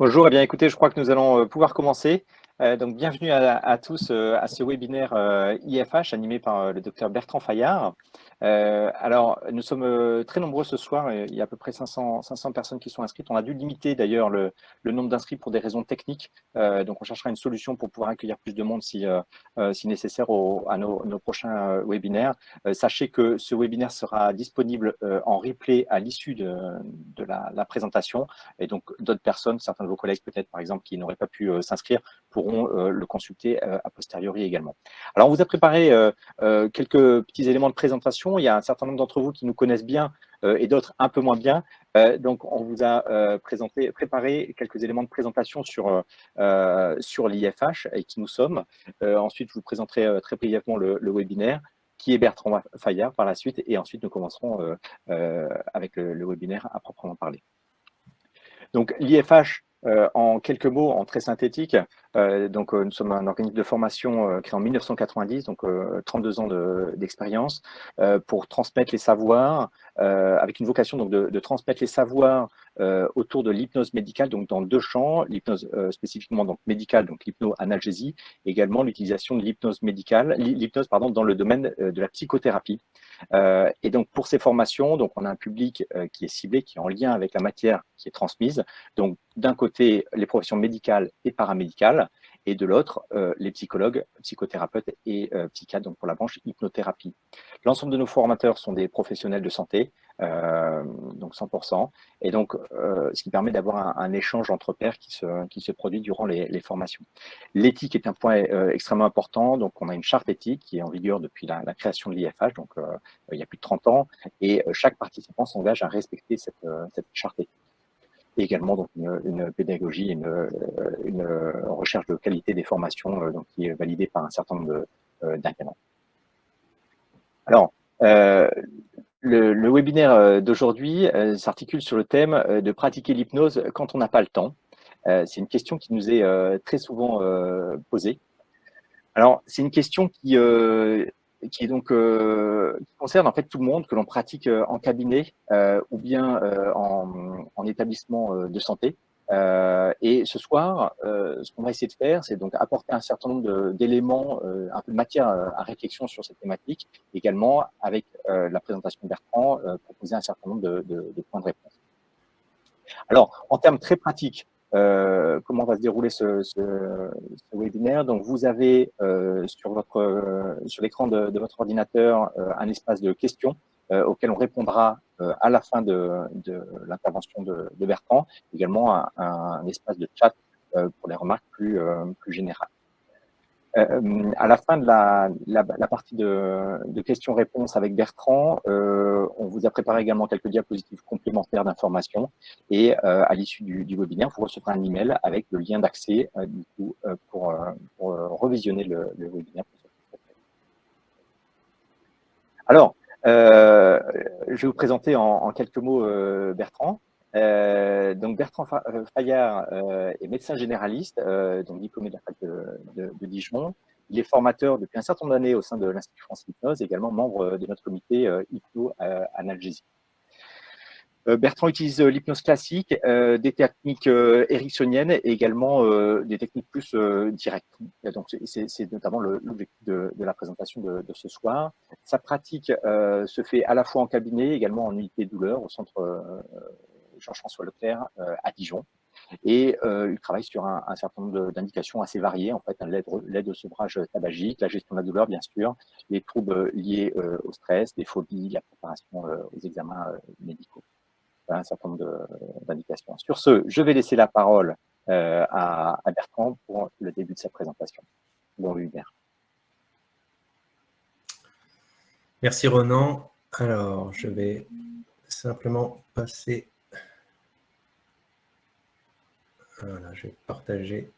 Bonjour, eh bien écoutez, je crois que nous allons pouvoir commencer. Donc bienvenue à tous à ce webinaire IFH animé par le docteur Bertrand Fayard. Alors nous sommes très nombreux ce soir, il y a à peu près 500 personnes qui sont inscrites. On a dû limiter d'ailleurs le nombre d'inscrits pour des raisons techniques. Donc on cherchera une solution pour pouvoir accueillir plus de monde si nécessaire à nos prochains webinaires. Sachez que ce webinaire sera disponible en replay à l'issue de la présentation. Et donc, d'autres personnes, certains de vos collègues peut-être, par exemple, qui n'auraient pas pu s'inscrire, pourront le consulter a posteriori également. Alors, on vous a préparé quelques petits éléments de présentation. Il y a un certain nombre d'entre vous qui nous connaissent bien et d'autres un peu moins bien. Donc, on vous a préparé quelques éléments de présentation sur l'IFH et qui nous sommes. Ensuite, je vous présenterai très brièvement le webinaire, qui est Bertrand Fayard par la suite, et ensuite nous commencerons avec le webinaire à proprement parler. Donc l'IFH, en quelques mots, en très synthétique, nous sommes un organisme de formation créé en 1990, donc 32 ans d'expérience, pour transmettre les savoirs, avec une vocation donc, de transmettre les savoirs autour de l'hypnose médicale, donc dans deux champs, l'hypnose spécifiquement donc médicale, donc l'hypno-analgésie, également l'utilisation de l'hypnose médicale, dans le domaine de la psychothérapie. Et donc pour ces formations, donc on a un public qui est ciblé, qui est en lien avec la matière qui est transmise. Donc d'un côté les professions médicales et paramédicales, et de l'autre les psychologues, psychothérapeutes et psychiatres, donc pour la branche hypnothérapie. L'ensemble de nos formateurs sont des professionnels de santé, donc 100%, et donc ce qui permet d'avoir un échange entre pairs qui se produit durant les formations. L'éthique est un point extrêmement important, donc on a une charte éthique qui est en vigueur depuis la création de l'IFH, donc il y a plus de 30 ans, et chaque participant s'engage à respecter cette charte éthique. Et également donc une pédagogie, une recherche de qualité des formations donc, qui est validée par un certain nombre d'intervenants. Alors, le webinaire d'aujourd'hui s'articule sur le thème de pratiquer l'hypnose quand on n'a pas le temps. C'est une question qui nous est très souvent posée. Alors, c'est une question qui est donc qui concerne en fait tout le monde, que l'on pratique en cabinet ou bien en établissement de santé. Et ce soir, ce qu'on va essayer de faire, c'est donc apporter un certain nombre d'éléments, un peu de matière à réflexion sur cette thématique, également avec la présentation de Bertrand, proposer un certain nombre de points de réponse. Alors, en termes très pratiques, comment va se dérouler ce webinaire? Donc, vous avez sur l'écran de votre ordinateur un espace de questions auquel on répondra à la fin de l'intervention de Bertrand, également un espace de chat pour les remarques plus générales. À la fin de la partie de questions-réponses avec Bertrand, on vous a préparé également quelques diapositives complémentaires d'informations, et à l'issue du webinaire, vous recevrez un email avec le lien d'accès pour revisionner le webinaire. Alors, je vais vous présenter en quelques mots Bertrand. Donc Bertrand Fayard est médecin généraliste, donc diplômé de la fac de Dijon. Il est formateur depuis un certain nombre d'années au sein de l'Institut France Hypnose, également membre de notre comité hypno-analgésie. Bertrand utilise l'hypnose classique, des techniques ericksoniennes et également des techniques plus directes. Donc, c'est notamment l'objectif de la présentation de ce soir. Sa pratique se fait à la fois en cabinet, également en unité douleur au centre Jean-François Leclerc à Dijon. Et il travaille sur un certain nombre d'indications assez variées, en fait, l'aide au sevrage tabagique, la gestion de la douleur, bien sûr, les troubles liés au stress, des phobies, la préparation aux examens médicaux. Un certain nombre d'indications. Sur ce, je vais laisser la parole à Bertrand pour le début de sa présentation. Bon, Hubert. Merci Ronan. Alors, je vais simplement passer. Voilà, je vais partager.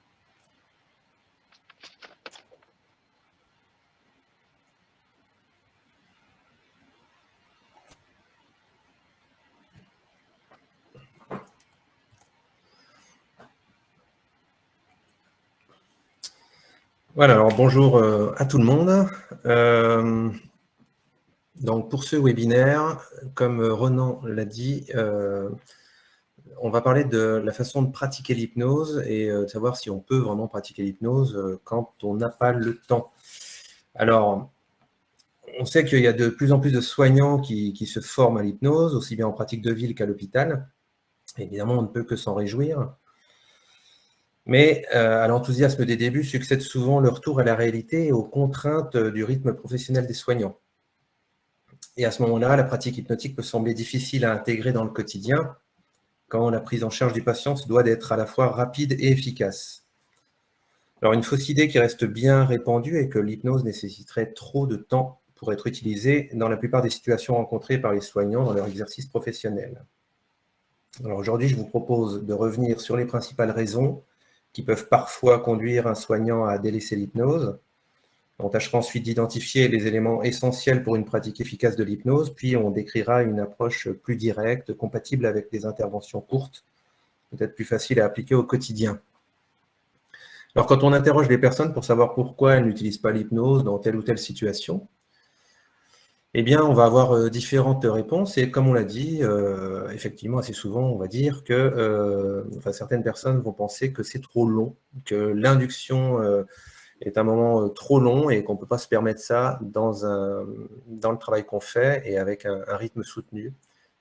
Voilà, alors bonjour à tout le monde. Donc pour ce webinaire, comme Ronan l'a dit, on va parler de la façon de pratiquer l'hypnose et de savoir si on peut vraiment pratiquer l'hypnose quand on n'a pas le temps. Alors, on sait qu'il y a de plus en plus de soignants qui se forment à l'hypnose, aussi bien en pratique de ville qu'à l'hôpital. Évidemment, on ne peut que s'en réjouir. Mais à l'enthousiasme des débuts succède souvent le retour à la réalité et aux contraintes du rythme professionnel des soignants. Et à ce moment-là, la pratique hypnotique peut sembler difficile à intégrer dans le quotidien, quand la prise en charge du patient se doit d'être à la fois rapide et efficace. Alors, une fausse idée qui reste bien répandue est que l'hypnose nécessiterait trop de temps pour être utilisée dans la plupart des situations rencontrées par les soignants dans leur exercice professionnel. Alors aujourd'hui, je vous propose de revenir sur les principales raisons qui peuvent parfois conduire un soignant à délaisser l'hypnose. On tâchera ensuite d'identifier les éléments essentiels pour une pratique efficace de l'hypnose, puis on décrira une approche plus directe, compatible avec des interventions courtes, peut-être plus facile à appliquer au quotidien. Alors, quand on interroge les personnes pour savoir pourquoi elles n'utilisent pas l'hypnose dans telle ou telle situation, eh bien, on va avoir différentes réponses. Et comme on l'a dit, effectivement, assez souvent, on va dire que certaines personnes vont penser que c'est trop long, que l'induction est un moment trop long et qu'on ne peut pas se permettre ça dans le travail qu'on fait et avec un rythme soutenu.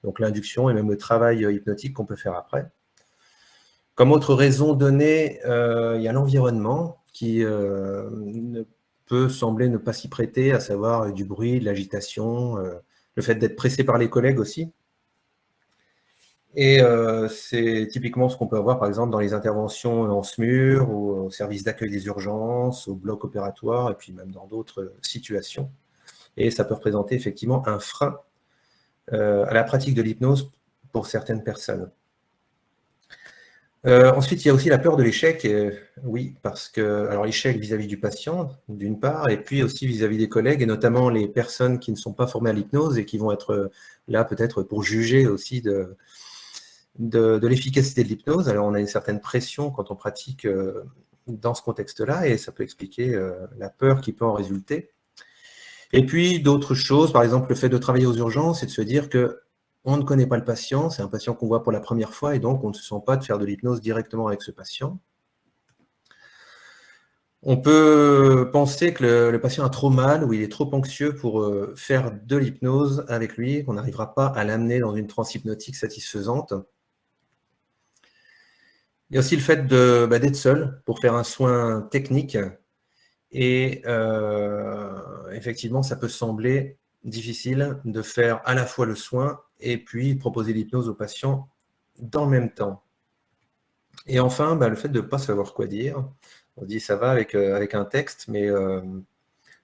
Donc, l'induction et même le travail hypnotique qu'on peut faire après. Comme autre raison donnée, il y a l'environnement qui peut sembler ne pas s'y prêter, à savoir du bruit, de l'agitation, le fait d'être pressé par les collègues aussi. Et c'est typiquement ce qu'on peut avoir, par exemple, dans les interventions en SMUR, ou au service d'accueil des urgences, au bloc opératoire, et puis même dans d'autres situations. Et ça peut représenter effectivement un frein à la pratique de l'hypnose pour certaines personnes. Ensuite, il y a aussi la peur de l'échec. Oui, parce que, alors l'échec vis-à-vis du patient, d'une part, et puis aussi vis-à-vis des collègues, et notamment les personnes qui ne sont pas formées à l'hypnose et qui vont être là peut-être pour juger aussi de l'efficacité de l'hypnose. Alors, on a une certaine pression quand on pratique dans ce contexte-là, et ça peut expliquer la peur qui peut en résulter. Et puis, d'autres choses, par exemple, le fait de travailler aux urgences et de se dire que on ne connaît pas le patient, c'est un patient qu'on voit pour la première fois et donc on ne se sent pas de faire de l'hypnose directement avec ce patient. On peut penser que le patient a trop mal ou il est trop anxieux pour faire de l'hypnose avec lui, qu'on n'arrivera pas à l'amener dans une transe hypnotique satisfaisante. Il y a aussi le fait d'être seul pour faire un soin technique et effectivement, ça peut sembler difficile de faire à la fois le soin et puis proposer l'hypnose au patient dans le même temps. Et enfin, le fait de ne pas savoir quoi dire. On dit ça va avec un texte, mais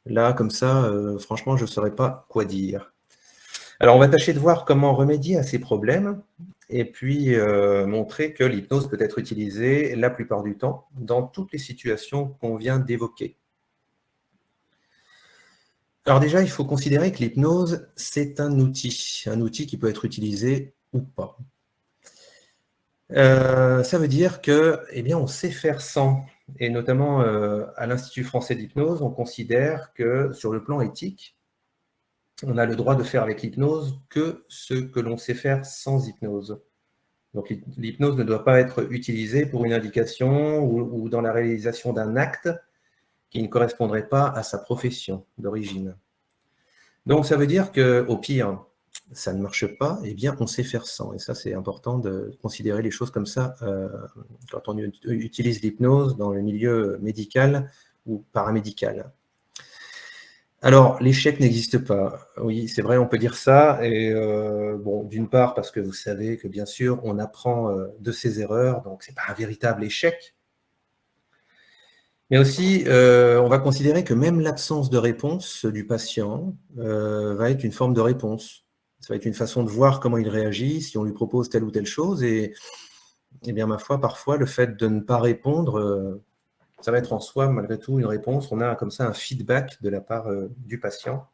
là, comme ça, franchement, je ne saurais pas quoi dire. Alors, on va tâcher de voir comment remédier à ces problèmes et puis montrer que l'hypnose peut être utilisée la plupart du temps dans toutes les situations qu'on vient d'évoquer. Alors déjà, il faut considérer que l'hypnose, c'est un outil qui peut être utilisé ou pas. Ça veut dire que, eh bien, on sait faire sans. Et notamment à l'Institut français d'hypnose, on considère que sur le plan éthique, on a le droit de faire avec l'hypnose que ce que l'on sait faire sans hypnose. Donc l'hypnose ne doit pas être utilisée pour une indication ou dans la réalisation d'un acte qui ne correspondrait pas à sa profession d'origine. Donc ça veut dire qu'au pire, ça ne marche pas, eh bien on sait faire sans. Et ça, c'est important de considérer les choses comme ça quand on utilise l'hypnose dans le milieu médical ou paramédical. Alors, l'échec n'existe pas. Oui, c'est vrai, on peut dire ça. Et bon, d'une part, parce que vous savez que bien sûr, on apprend de ses erreurs, donc ce n'est pas un véritable échec. Mais aussi, on va considérer que même l'absence de réponse du patient va être une forme de réponse. Ça va être une façon de voir comment il réagit, si on lui propose telle ou telle chose. Et bien, ma foi, parfois, le fait de ne pas répondre, ça va être en soi, malgré tout, une réponse. On a comme ça un feedback de la part du patient.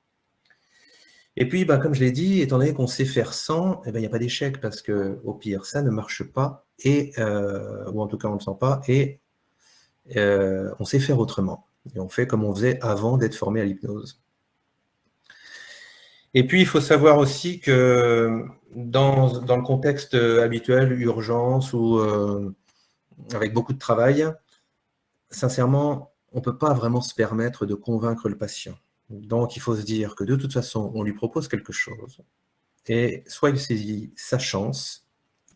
Et puis, comme je l'ai dit, étant donné qu'on sait faire sans, il n'y a pas d'échec parce qu'au pire, ça ne marche pas, ou en tout cas, on ne le sent pas, et on sait faire autrement. Et on fait comme on faisait avant d'être formé à l'hypnose. Et puis, il faut savoir aussi que dans le contexte habituel, urgence ou avec beaucoup de travail, sincèrement, on ne peut pas vraiment se permettre de convaincre le patient. Donc, il faut se dire que de toute façon, on lui propose quelque chose et soit il saisit sa chance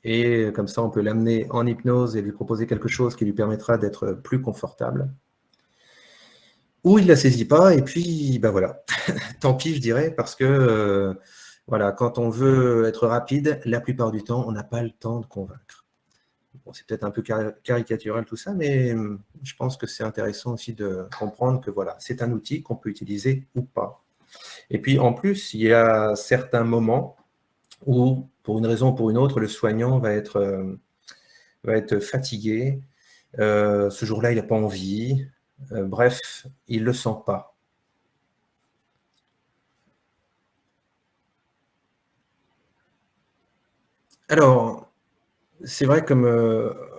et comme ça, on peut l'amener en hypnose et lui proposer quelque chose qui lui permettra d'être plus confortable. Ou il ne la saisit pas et puis, ben voilà, tant pis, je dirais, parce que voilà, quand on veut être rapide, la plupart du temps, on n'a pas le temps de convaincre. Bon, c'est peut-être un peu caricatural tout ça, mais je pense que c'est intéressant aussi de comprendre que voilà, c'est un outil qu'on peut utiliser ou pas. Et puis en plus, il y a certains moments où, pour une raison ou pour une autre, le soignant va être fatigué. Ce jour-là, il n'a pas envie. Bref, il ne le sent pas. Alors, c'est vrai, comme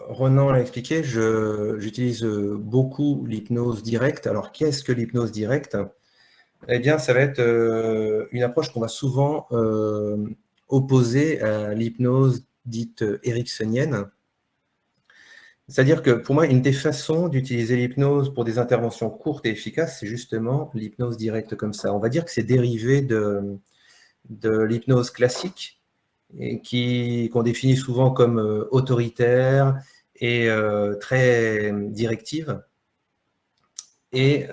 Ronan l'a expliqué, j'utilise beaucoup l'hypnose directe. Alors, qu'est-ce que l'hypnose directe? Eh bien, ça va être une approche qu'on va souvent opposer à l'hypnose dite ericksonienne. C'est-à-dire que pour moi, une des façons d'utiliser l'hypnose pour des interventions courtes et efficaces, c'est justement l'hypnose directe comme ça. On va dire que c'est dérivé de l'hypnose classique, et qu'on définit souvent comme autoritaire et très directive. Et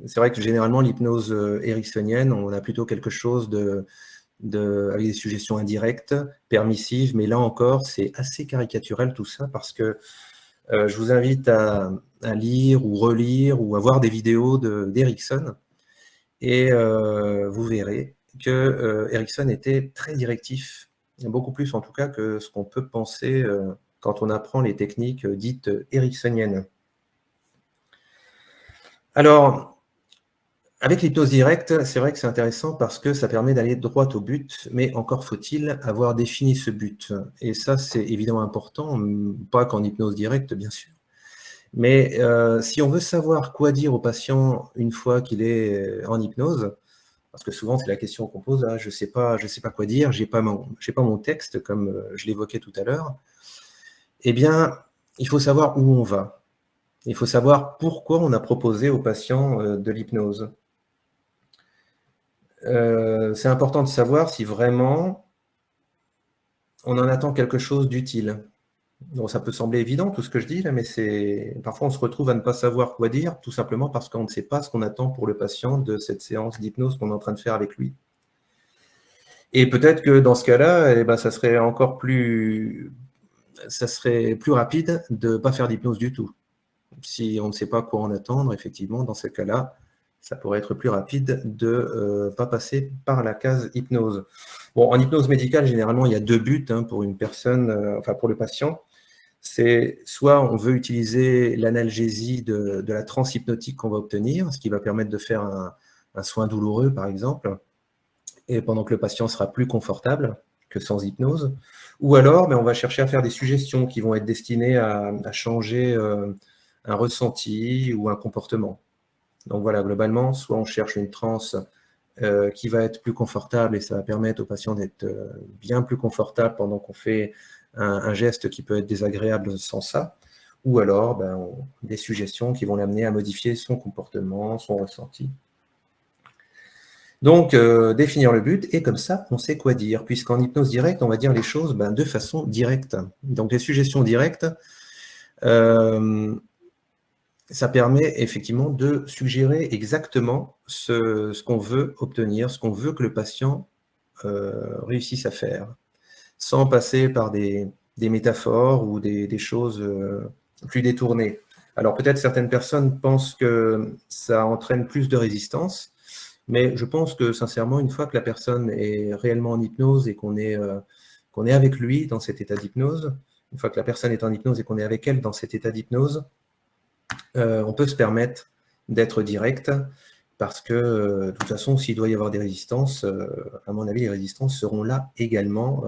c'est vrai que généralement, l'hypnose ericksonienne, on a plutôt quelque chose avec des suggestions indirectes, permissives, mais là encore, c'est assez caricatural tout ça, parce que je vous invite à lire ou relire ou à voir des vidéos d'Erickson, et vous verrez que Erickson était très directif, beaucoup plus en tout cas que ce qu'on peut penser quand on apprend les techniques dites ericksoniennes. Alors, avec l'hypnose directe, c'est vrai que c'est intéressant parce que ça permet d'aller droit au but, mais encore faut-il avoir défini ce but. Et ça, c'est évidemment important, pas qu'en hypnose directe, bien sûr. Mais si on veut savoir quoi dire au patient une fois qu'il est en hypnose, parce que souvent, c'est la question qu'on pose, je ne sais pas quoi dire, je n'ai pas mon texte, comme je l'évoquais tout à l'heure. Eh bien, il faut savoir où on va. Il faut savoir pourquoi on a proposé au patient de l'hypnose. C'est important de savoir si vraiment on en attend quelque chose d'utile. Bon, ça peut sembler évident, tout ce que je dis, là, mais parfois on se retrouve à ne pas savoir quoi dire, tout simplement parce qu'on ne sait pas ce qu'on attend pour le patient de cette séance d'hypnose qu'on est en train de faire avec lui. Et peut-être que dans ce cas-là, eh ben, ça serait plus rapide de ne pas faire d'hypnose du tout. Si on ne sait pas quoi en attendre, effectivement, dans ce cas-là, ça pourrait être plus rapide de ne pas passer par la case hypnose. Bon, en hypnose médicale, généralement, il y a deux buts pour une personne, pour le patient. C'est soit on veut utiliser l'analgésie de la transe hypnotique qu'on va obtenir, ce qui va permettre de faire un soin douloureux, par exemple, et pendant que le patient sera plus confortable que sans hypnose. Ou alors, on va chercher à faire des suggestions qui vont être destinées à changer un ressenti ou un comportement. Donc voilà, globalement, soit on cherche une transe qui va être plus confortable et ça va permettre au patient d'être bien plus confortable pendant qu'on fait un geste qui peut être désagréable sans ça, ou alors des suggestions qui vont l'amener à modifier son comportement, son ressenti. Donc, définir le but, et comme ça, on sait quoi dire, puisqu'en hypnose directe, on va dire les choses de façon directe. Donc, les suggestions directes, ça permet effectivement de suggérer exactement ce qu'on veut obtenir, ce qu'on veut que le patient réussisse à faire, sans passer par des métaphores ou des choses plus détournées. Alors peut-être certaines personnes pensent que ça entraîne plus de résistance, mais je pense que sincèrement, une fois que la personne est réellement en hypnose et qu'on est avec lui dans cet état d'hypnose, une fois que la personne est en hypnose et qu'on est avec elle dans cet état d'hypnose, on peut se permettre d'être direct, parce que de toute façon, s'il doit y avoir des résistances, à mon avis, les résistances seront là également,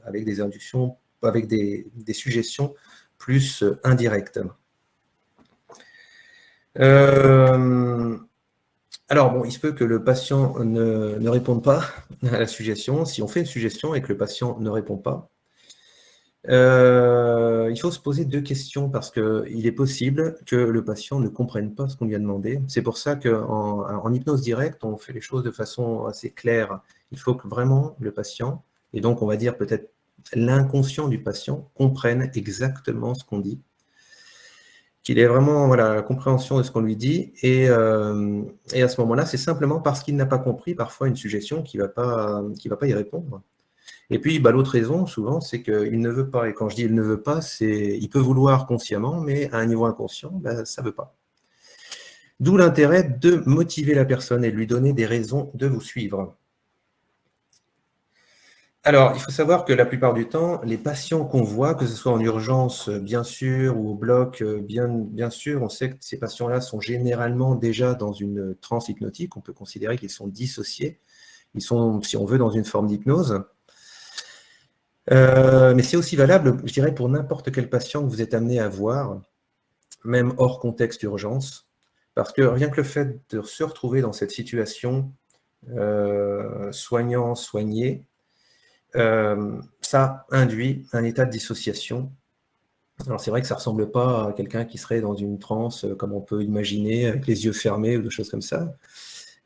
avec des inductions, avec des suggestions plus indirectes. Alors, bon, il se peut que le patient ne réponde pas à la suggestion. Si on fait une suggestion et que le patient ne répond pas, il faut se poser deux questions parce qu'il est possible que le patient ne comprenne pas ce qu'on lui a demandé. C'est pour ça qu'en hypnose directe, on fait les choses de façon assez claire. Il faut que vraiment le patient, et donc on va dire peut-être l'inconscient du patient, comprenne exactement ce qu'on dit, qu'il ait vraiment voilà, la compréhension de ce qu'on lui dit. Et à ce moment-là, c'est simplement parce qu'il n'a pas compris parfois une suggestion qu'il ne va pas y répondre. Et puis, bah, l'autre raison, souvent, c'est qu'il ne veut pas. Et quand je dis il ne veut pas, c'est il peut vouloir consciemment, mais à un niveau inconscient, bah, ça ne veut pas. D'où l'intérêt de motiver la personne et de lui donner des raisons de vous suivre. Alors, il faut savoir que la plupart du temps, les patients qu'on voit, que ce soit en urgence, bien sûr, ou au bloc, bien sûr, on sait que ces patients-là sont généralement déjà dans une transe hypnotique. On peut considérer qu'ils sont dissociés. Ils sont, si on veut, dans une forme d'hypnose. Mais c'est aussi valable, je dirais, pour n'importe quel patient que vous êtes amené à voir, même hors contexte urgence, parce que rien que le fait de se retrouver dans cette situation soignant-soigné, ça induit un état de dissociation. Alors c'est vrai que ça ne ressemble pas à quelqu'un qui serait dans une transe, comme on peut imaginer, avec les yeux fermés ou des choses comme ça,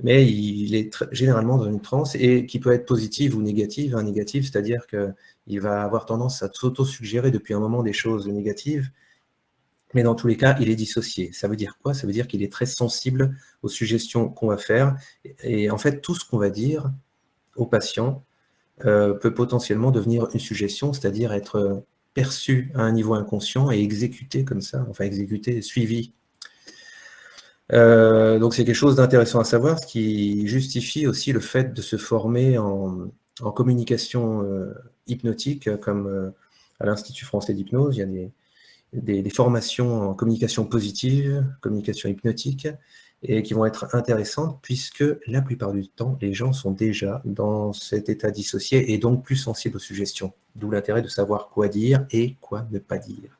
mais il est généralement dans une transe et qui peut être positive ou négative. Négative, c'est-à-dire qu'il va avoir tendance à s'auto-suggérer depuis un moment des choses négatives, mais dans tous les cas, il est dissocié. Ça veut dire quoi? Ça veut dire qu'il est très sensible aux suggestions qu'on va faire. Et en fait, tout ce qu'on va dire au patient peut potentiellement devenir une suggestion, c'est-à-dire être perçu à un niveau inconscient et exécuté comme ça, enfin exécuté, suivi. Donc c'est quelque chose d'intéressant à savoir, ce qui justifie aussi le fait de se former en communication hypnotique, comme à l'Institut français d'hypnose, il y a des formations en communication positive, communication hypnotique, et qui vont être intéressantes puisque la plupart du temps, les gens sont déjà dans cet état dissocié et donc plus sensibles aux suggestions. D'où l'intérêt de savoir quoi dire et quoi ne pas dire.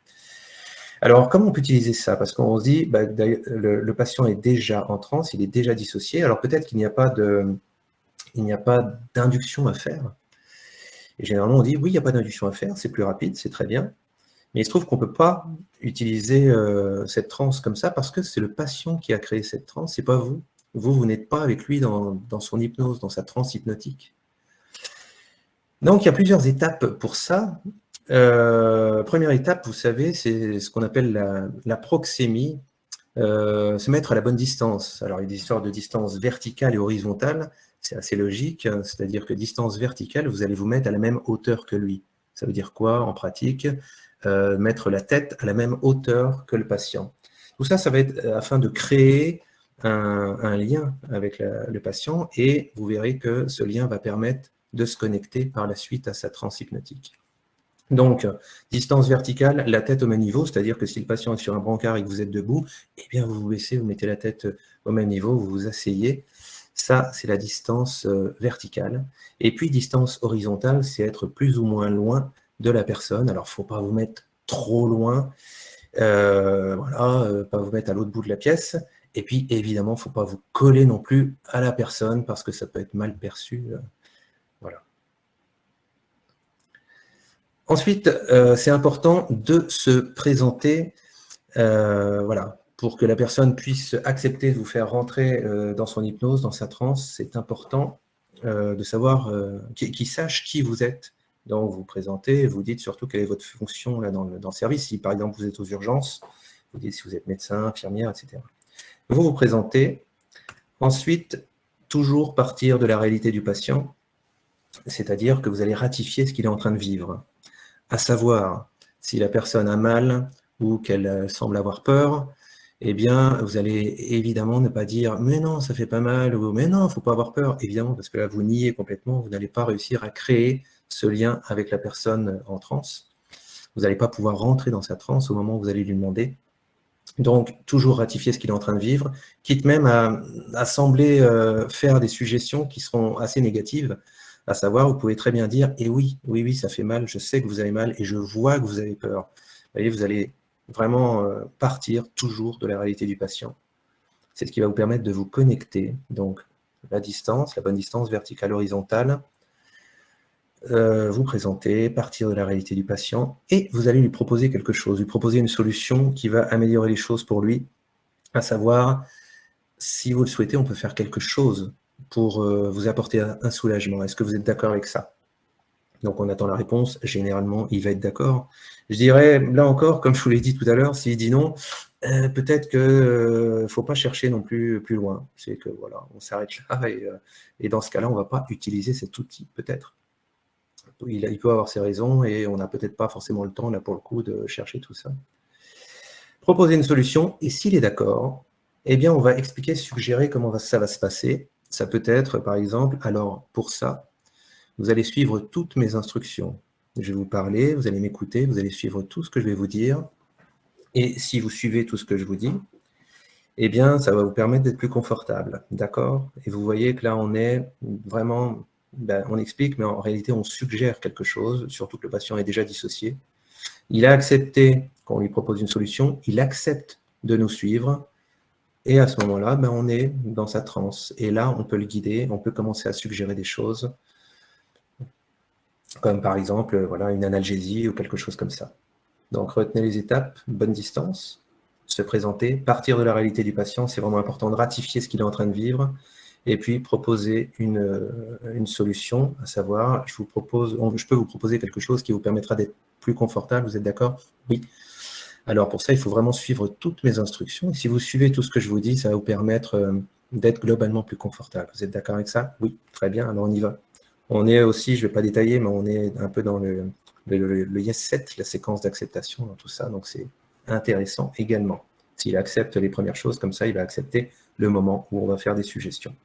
Alors, comment on peut utiliser ça? Parce qu'on se dit, bah, le patient est déjà en transe, il est déjà dissocié. Alors peut-être qu'il n'y a pas d'induction à faire. Et généralement, on dit, oui, il n'y a pas d'induction à faire, c'est plus rapide, c'est très bien. Mais il se trouve qu'on ne peut pas utiliser cette transe comme ça parce que c'est le patient qui a créé cette transe, c'est pas vous. Vous n'êtes pas avec lui dans son hypnose, dans sa transe hypnotique. Donc, il y a plusieurs étapes pour ça. Première étape, vous savez, c'est ce qu'on appelle la proxémie, se mettre à la bonne distance. Alors, il y a des histoires de distance verticale et horizontale, c'est assez logique, c'est-à-dire que distance verticale, vous allez vous mettre à la même hauteur que lui. Ça veut dire quoi en pratique? Mettre la tête à la même hauteur que le patient. Tout ça, ça va être afin de créer un lien avec le patient et vous verrez que ce lien va permettre de se connecter par la suite à sa transe hypnotique. Donc, distance verticale, la tête au même niveau, c'est-à-dire que si le patient est sur un brancard et que vous êtes debout, eh bien vous vous baissez, vous mettez la tête au même niveau, vous vous asseyez. Ça, c'est la distance verticale. Et puis, distance horizontale, c'est être plus ou moins loin de la personne. Alors, il ne faut pas vous mettre trop loin, voilà, pas vous mettre à l'autre bout de la pièce. Et puis, évidemment, il ne faut pas vous coller non plus à la personne parce que ça peut être mal perçu. Voilà. Ensuite, c'est important de se présenter, voilà, pour que la personne puisse accepter de vous faire rentrer dans son hypnose, dans sa transe. C'est important de savoir, qu'il sache qui vous êtes. Donc, vous vous présentez, vous dites surtout quelle est votre fonction là, dans le service. Si, par exemple, vous êtes aux urgences, vous dites si vous êtes médecin, infirmière, etc. Vous vous présentez. Ensuite, toujours partir de la réalité du patient, c'est-à-dire que vous allez ratifier ce qu'il est en train de vivre. À savoir, si la personne a mal ou qu'elle semble avoir peur, eh bien, vous allez évidemment ne pas dire « mais non, ça fait pas mal » ou « mais non, il ne faut pas avoir peur », évidemment, parce que là, vous niez complètement, vous n'allez pas réussir à créer ce lien avec la personne en transe. Vous n'allez pas pouvoir rentrer dans sa transe au moment où vous allez lui demander. Donc, toujours ratifier ce qu'il est en train de vivre, quitte même à sembler faire des suggestions qui seront assez négatives, à savoir, vous pouvez très bien dire « et oui, oui, oui, ça fait mal, je sais que vous avez mal et je vois que vous avez peur ». Vous voyez, vous allez vraiment partir toujours de la réalité du patient. c'est ce qui va vous permettre de vous connecter. Donc, la distance, la bonne distance verticale, horizontale, vous présenter, partir de la réalité du patient, et vous allez lui proposer quelque chose, lui proposer une solution qui va améliorer les choses pour lui, à savoir, si vous le souhaitez, on peut faire quelque chose pour vous apporter un soulagement. Est-ce que vous êtes d'accord avec ça? Donc on attend la réponse, généralement il va être d'accord. Je dirais, là encore, comme je vous l'ai dit tout à l'heure, s'il dit non, peut-être qu'il ne faut pas chercher non plus loin. C'est que voilà, on s'arrête là, et dans ce cas-là, on ne va pas utiliser cet outil, peut-être. Il peut avoir ses raisons, et on n'a peut-être pas forcément le temps, là pour le coup, de chercher tout ça. Proposer une solution, et s'il est d'accord, eh bien on va expliquer, suggérer comment ça va se passer. Ça peut être, par exemple, alors pour ça, vous allez suivre toutes mes instructions. Je vais vous parler, vous allez m'écouter, vous allez suivre tout ce que je vais vous dire. Et si vous suivez tout ce que je vous dis, eh bien, ça va vous permettre d'être plus confortable. D'accord? Et vous voyez que là, on est vraiment, on explique, mais en réalité, on suggère quelque chose, surtout que le patient est déjà dissocié. Il a accepté qu'on lui propose une solution, il accepte de nous suivre, et à ce moment-là, on est dans sa transe. Et là, on peut le guider, on peut commencer à suggérer des choses, comme par exemple, voilà, une analgésie ou quelque chose comme ça. Donc, retenez les étapes, bonne distance, se présenter, partir de la réalité du patient, c'est vraiment important de ratifier ce qu'il est en train de vivre, et puis proposer une solution, à savoir, je peux vous proposer quelque chose qui vous permettra d'être plus confortable, vous êtes d'accord? Oui. Alors pour ça, il faut vraiment suivre toutes mes instructions, et si vous suivez tout ce que je vous dis, ça va vous permettre d'être globalement plus confortable. Vous êtes d'accord avec ça? Oui, très bien, alors on y va. On est aussi, je ne vais pas détailler, mais on est un peu dans le Yes 7, la séquence d'acceptation, dans tout ça, donc c'est intéressant également. S'il accepte les premières choses, comme ça, il va accepter le moment où on va faire des suggestions.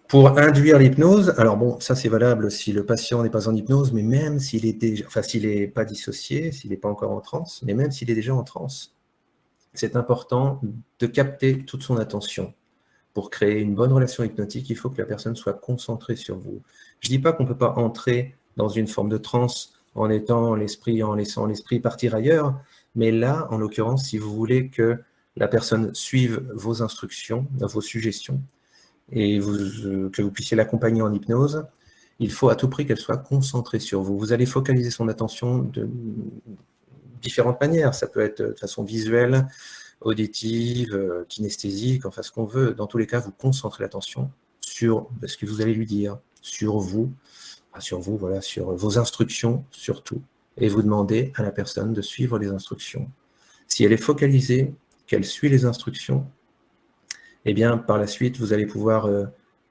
Pour induire l'hypnose, alors bon, ça c'est valable si le patient n'est pas en hypnose, mais même s'il est déjà, enfin s'il n'est pas dissocié, s'il n'est pas encore en transe, mais même s'il est déjà en transe, c'est important de capter toute son attention. Pour créer une bonne relation hypnotique, il faut que la personne soit concentrée sur vous. Je ne dis pas qu'on ne peut pas entrer dans une forme de transe en laissant l'esprit partir ailleurs, mais là, en l'occurrence, si vous voulez que la personne suive vos instructions, vos suggestions, et que vous puissiez l'accompagner en hypnose, il faut à tout prix qu'elle soit concentrée sur vous. Vous allez focaliser son attention de différentes manières. Ça peut être de façon visuelle, auditive, kinesthésique, enfin ce qu'on veut. Dans tous les cas, vous concentrez l'attention sur ce que vous allez lui dire, sur vous, voilà, sur vos instructions surtout. Et vous demandez à la personne de suivre les instructions. Si elle est focalisée, qu'elle suit les instructions, eh bien, par la suite, vous allez pouvoir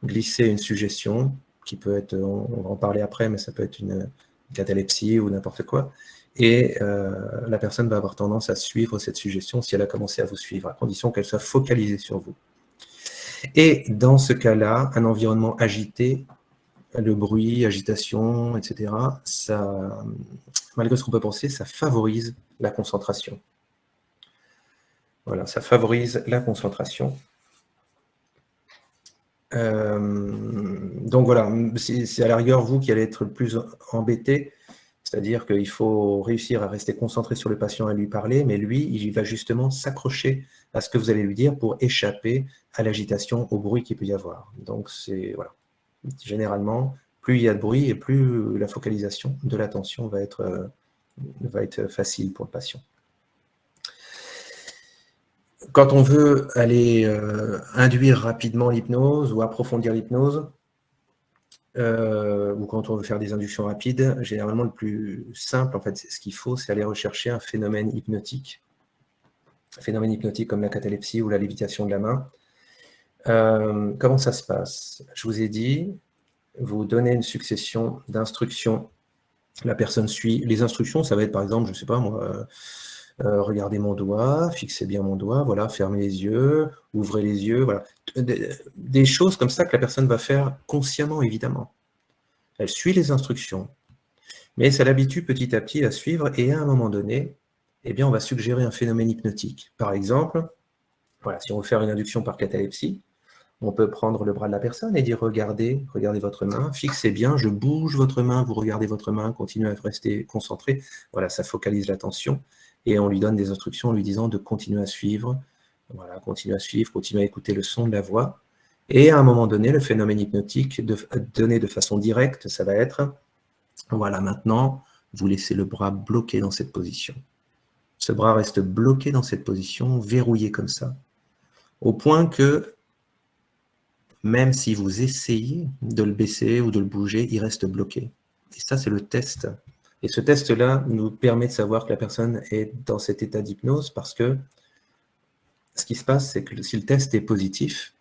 glisser une suggestion, qui peut être, on va en parler après, mais ça peut être une catalepsie ou n'importe quoi, et la personne va avoir tendance à suivre cette suggestion si elle a commencé à vous suivre, à condition qu'elle soit focalisée sur vous. Et dans ce cas-là, un environnement agité, le bruit, agitation, etc., ça, malgré ce qu'on peut penser, ça favorise la concentration. Voilà, ça favorise la concentration. Donc voilà, c'est à la rigueur vous qui allez être le plus embêté, c'est-à-dire qu'il faut réussir à rester concentré sur le patient et lui parler, mais lui, il va justement s'accrocher à ce que vous allez lui dire pour échapper à l'agitation, au bruit qu'il peut y avoir. Donc c'est, voilà, généralement, plus il y a de bruit et plus la focalisation de l'attention va être facile pour le patient. Quand on veut aller induire rapidement l'hypnose ou approfondir l'hypnose, ou quand on veut faire des inductions rapides, généralement le plus simple, en fait, ce qu'il faut, c'est aller rechercher un phénomène hypnotique. Un phénomène hypnotique comme la catalepsie ou la lévitation de la main. Comment ça se passe? Je vous ai dit, vous donnez une succession d'instructions. La personne suit. Les instructions, ça va être par exemple, je ne sais pas moi, regardez mon doigt, fixez bien mon doigt, voilà, fermez les yeux, ouvrez les yeux, voilà. Des choses comme ça que la personne va faire consciemment, évidemment. Elle suit les instructions, mais ça l'habitue petit à petit à suivre, et à un moment donné, eh bien, on va suggérer un phénomène hypnotique. Par exemple, voilà, si on veut faire une induction par catalepsie, on peut prendre le bras de la personne et dire regardez votre main, fixez bien, je bouge votre main, vous regardez votre main, continuez à rester concentré. Voilà, ça focalise l'attention. et on lui donne des instructions en lui disant de continuer à suivre, voilà, continuer à suivre, continuer à écouter le son de la voix. Et à un moment donné, le phénomène hypnotique donné de façon directe, ça va être, voilà, maintenant, vous laissez le bras bloqué dans cette position. Ce bras reste bloqué dans cette position, verrouillé comme ça, au point que même si vous essayez de le baisser ou de le bouger, il reste bloqué. Et ça, c'est le test. Et ce test-là nous permet de savoir que la personne est dans cet état d'hypnose parce que ce qui se passe, c'est que si le test est positif,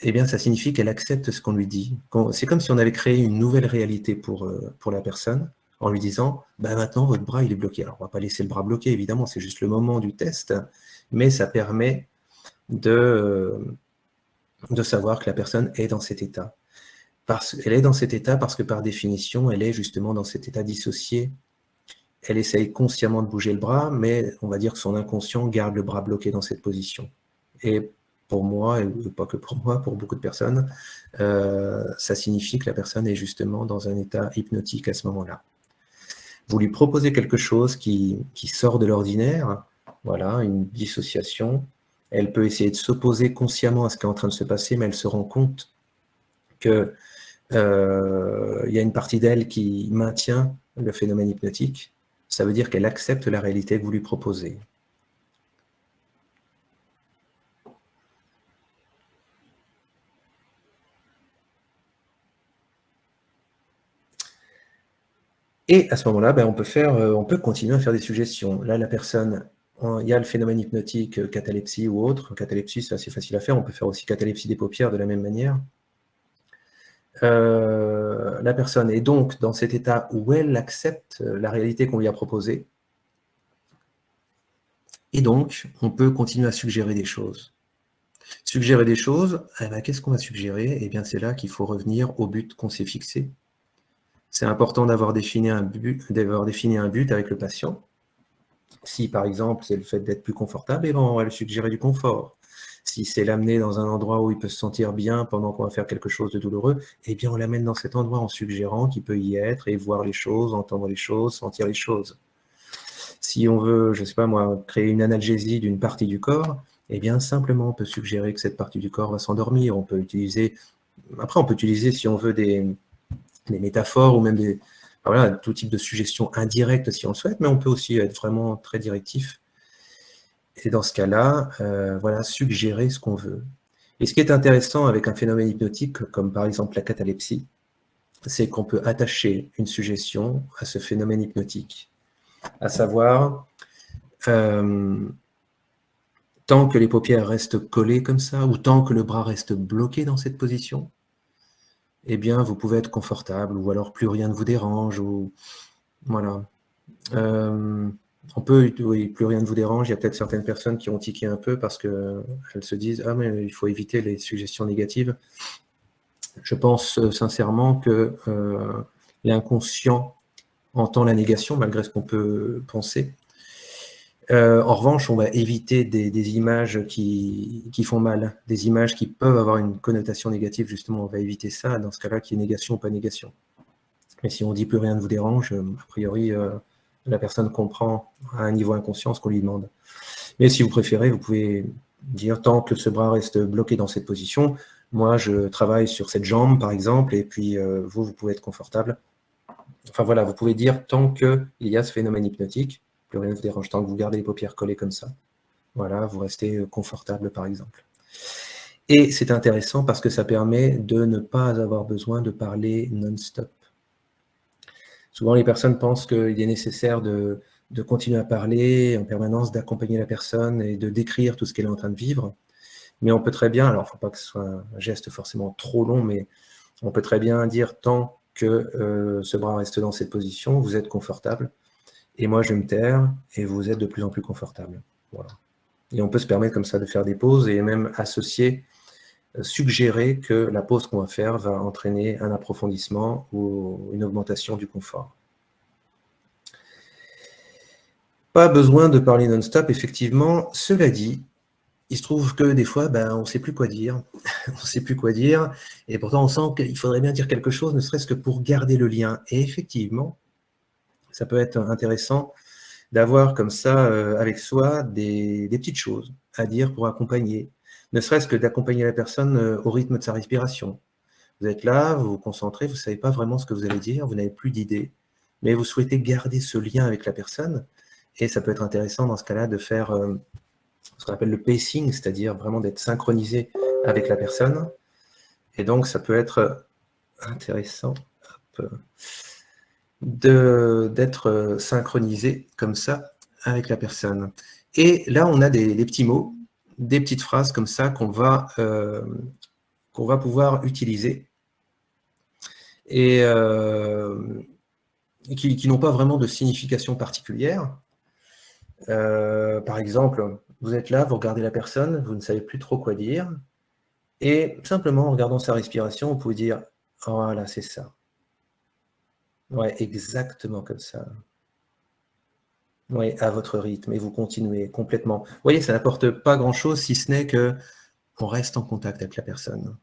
eh bien, ça signifie qu'elle accepte ce qu'on lui dit. C'est comme si on avait créé une nouvelle réalité pour la personne en lui disant bah, « maintenant, votre bras, il est bloqué ». Alors, on ne va pas laisser le bras bloqué, évidemment, c'est juste le moment du test, mais ça permet de savoir que la personne est dans cet état. Elle est dans cet état parce que, par définition, elle est justement dans cet état dissocié. Elle essaye consciemment de bouger le bras, mais on va dire que son inconscient garde le bras bloqué dans cette position. Et pour moi, et pas que pour moi, pour beaucoup de personnes, ça signifie que la personne est justement dans un état hypnotique à ce moment-là. Vous lui proposez quelque chose qui sort de l'ordinaire, voilà, une dissociation. Elle peut essayer de s'opposer consciemment à ce qui est en train de se passer, mais elle se rend compte qu'il y a une partie d'elle qui maintient le phénomène hypnotique. Ça veut dire qu'elle accepte la réalité que vous lui proposez. Et à ce moment-là, ben, on peut continuer à faire des suggestions. Là, la personne, il y a le phénomène hypnotique, catalepsie ou autre. Catalepsie, c'est assez facile à faire. On peut faire aussi catalepsie des paupières de la même manière. La personne est donc dans cet état où elle accepte la réalité qu'on lui a proposée. Et donc, on peut continuer à suggérer des choses. Suggérer des choses, eh ben, qu'est-ce qu'on va suggérer? Eh bien, c'est là qu'il faut revenir au but qu'on s'est fixé. C'est important d'avoir défini un but avec le patient. Si, par exemple, c'est le fait d'être plus confortable, eh ben, on va lui suggérer du confort. Si c'est l'amener dans un endroit où il peut se sentir bien pendant qu'on va faire quelque chose de douloureux, eh bien, on l'amène dans cet endroit en suggérant qu'il peut y être et voir les choses, entendre les choses, sentir les choses. Si on veut, je ne sais pas moi, créer une analgésie d'une partie du corps, eh bien, simplement, on peut suggérer que cette partie du corps va s'endormir. On peut utiliser, après, on peut utiliser, si on veut, des métaphores ou même voilà, tout type de suggestion indirecte si on le souhaite, mais on peut aussi être vraiment très directif. Et dans ce cas-là, voilà, suggérer ce qu'on veut. Et ce qui est intéressant avec un phénomène hypnotique, comme par exemple la catalepsie, c'est qu'on peut attacher une suggestion à ce phénomène hypnotique. À savoir, tant que les paupières restent collées comme ça, ou tant que le bras reste bloqué dans cette position, eh bien, vous pouvez être confortable, ou alors plus rien ne vous dérange, ou voilà. On peut, oui, plus rien ne vous dérange. Il y a peut-être certaines personnes qui ont tiqué un peu parce qu'elles se disent « Ah, mais il faut éviter les suggestions négatives ». Je pense sincèrement que l'inconscient entend la négation, malgré ce qu'on peut penser. En revanche, on va éviter des images qui font mal, des images qui peuvent avoir une connotation négative, justement, on va éviter ça, dans ce cas-là, qu'il y ait négation ou pas négation. Mais si on dit plus rien ne vous dérange, a priori, la personne comprend à un niveau inconscient ce qu'on lui demande. Mais si vous préférez, vous pouvez dire tant que ce bras reste bloqué dans cette position, moi je travaille sur cette jambe par exemple, et puis vous pouvez être confortable. Enfin voilà, vous pouvez dire tant qu'il y a ce phénomène hypnotique, plus rien ne vous dérange, tant que vous gardez les paupières collées comme ça. Voilà, vous restez confortable par exemple. Et c'est intéressant parce que ça permet de ne pas avoir besoin de parler non-stop. Souvent, les personnes pensent qu'il est nécessaire de continuer à parler en permanence, d'accompagner la personne et de décrire tout ce qu'elle est en train de vivre. Mais on peut très bien, alors il ne faut pas que ce soit un geste forcément trop long, mais on peut très bien dire tant que ce bras reste dans cette position, vous êtes confortable, et moi je vais me taire, et vous êtes de plus en plus confortable. Voilà. Et on peut se permettre comme ça de faire des pauses et même associer, suggérer que la pause qu'on va faire va entraîner un approfondissement ou une augmentation du confort. Pas besoin de parler non-stop, effectivement. Cela dit, il se trouve que des fois, on ne sait plus quoi dire. On ne sait plus quoi dire. Et pourtant, on sent qu'il faudrait bien dire quelque chose, ne serait-ce que pour garder le lien. Et effectivement, ça peut être intéressant d'avoir comme ça avec soi des petites choses à dire pour accompagner, ne serait-ce que d'accompagner la personne au rythme de sa respiration. Vous êtes là, vous vous concentrez, vous ne savez pas vraiment ce que vous allez dire, vous n'avez plus d'idées, mais vous souhaitez garder ce lien avec la personne, et ça peut être intéressant dans ce cas-là de faire ce qu'on appelle le pacing, c'est-à-dire vraiment d'être synchronisé avec la personne. Et donc, ça peut être intéressant d'être synchronisé comme ça avec la personne. Et là, on a des petits mots, des petites phrases comme ça qu'on va pouvoir utiliser et qui n'ont pas vraiment de signification particulière. Par exemple, vous êtes là, vous regardez la personne, vous ne savez plus trop quoi dire, et simplement en regardant sa respiration, vous pouvez dire « Voilà, c'est ça ». Ouais, exactement comme ça. Oui, à votre rythme, et vous continuez complètement. Vous voyez, ça n'apporte pas grand-chose, si ce n'est qu'on reste en contact avec la personne.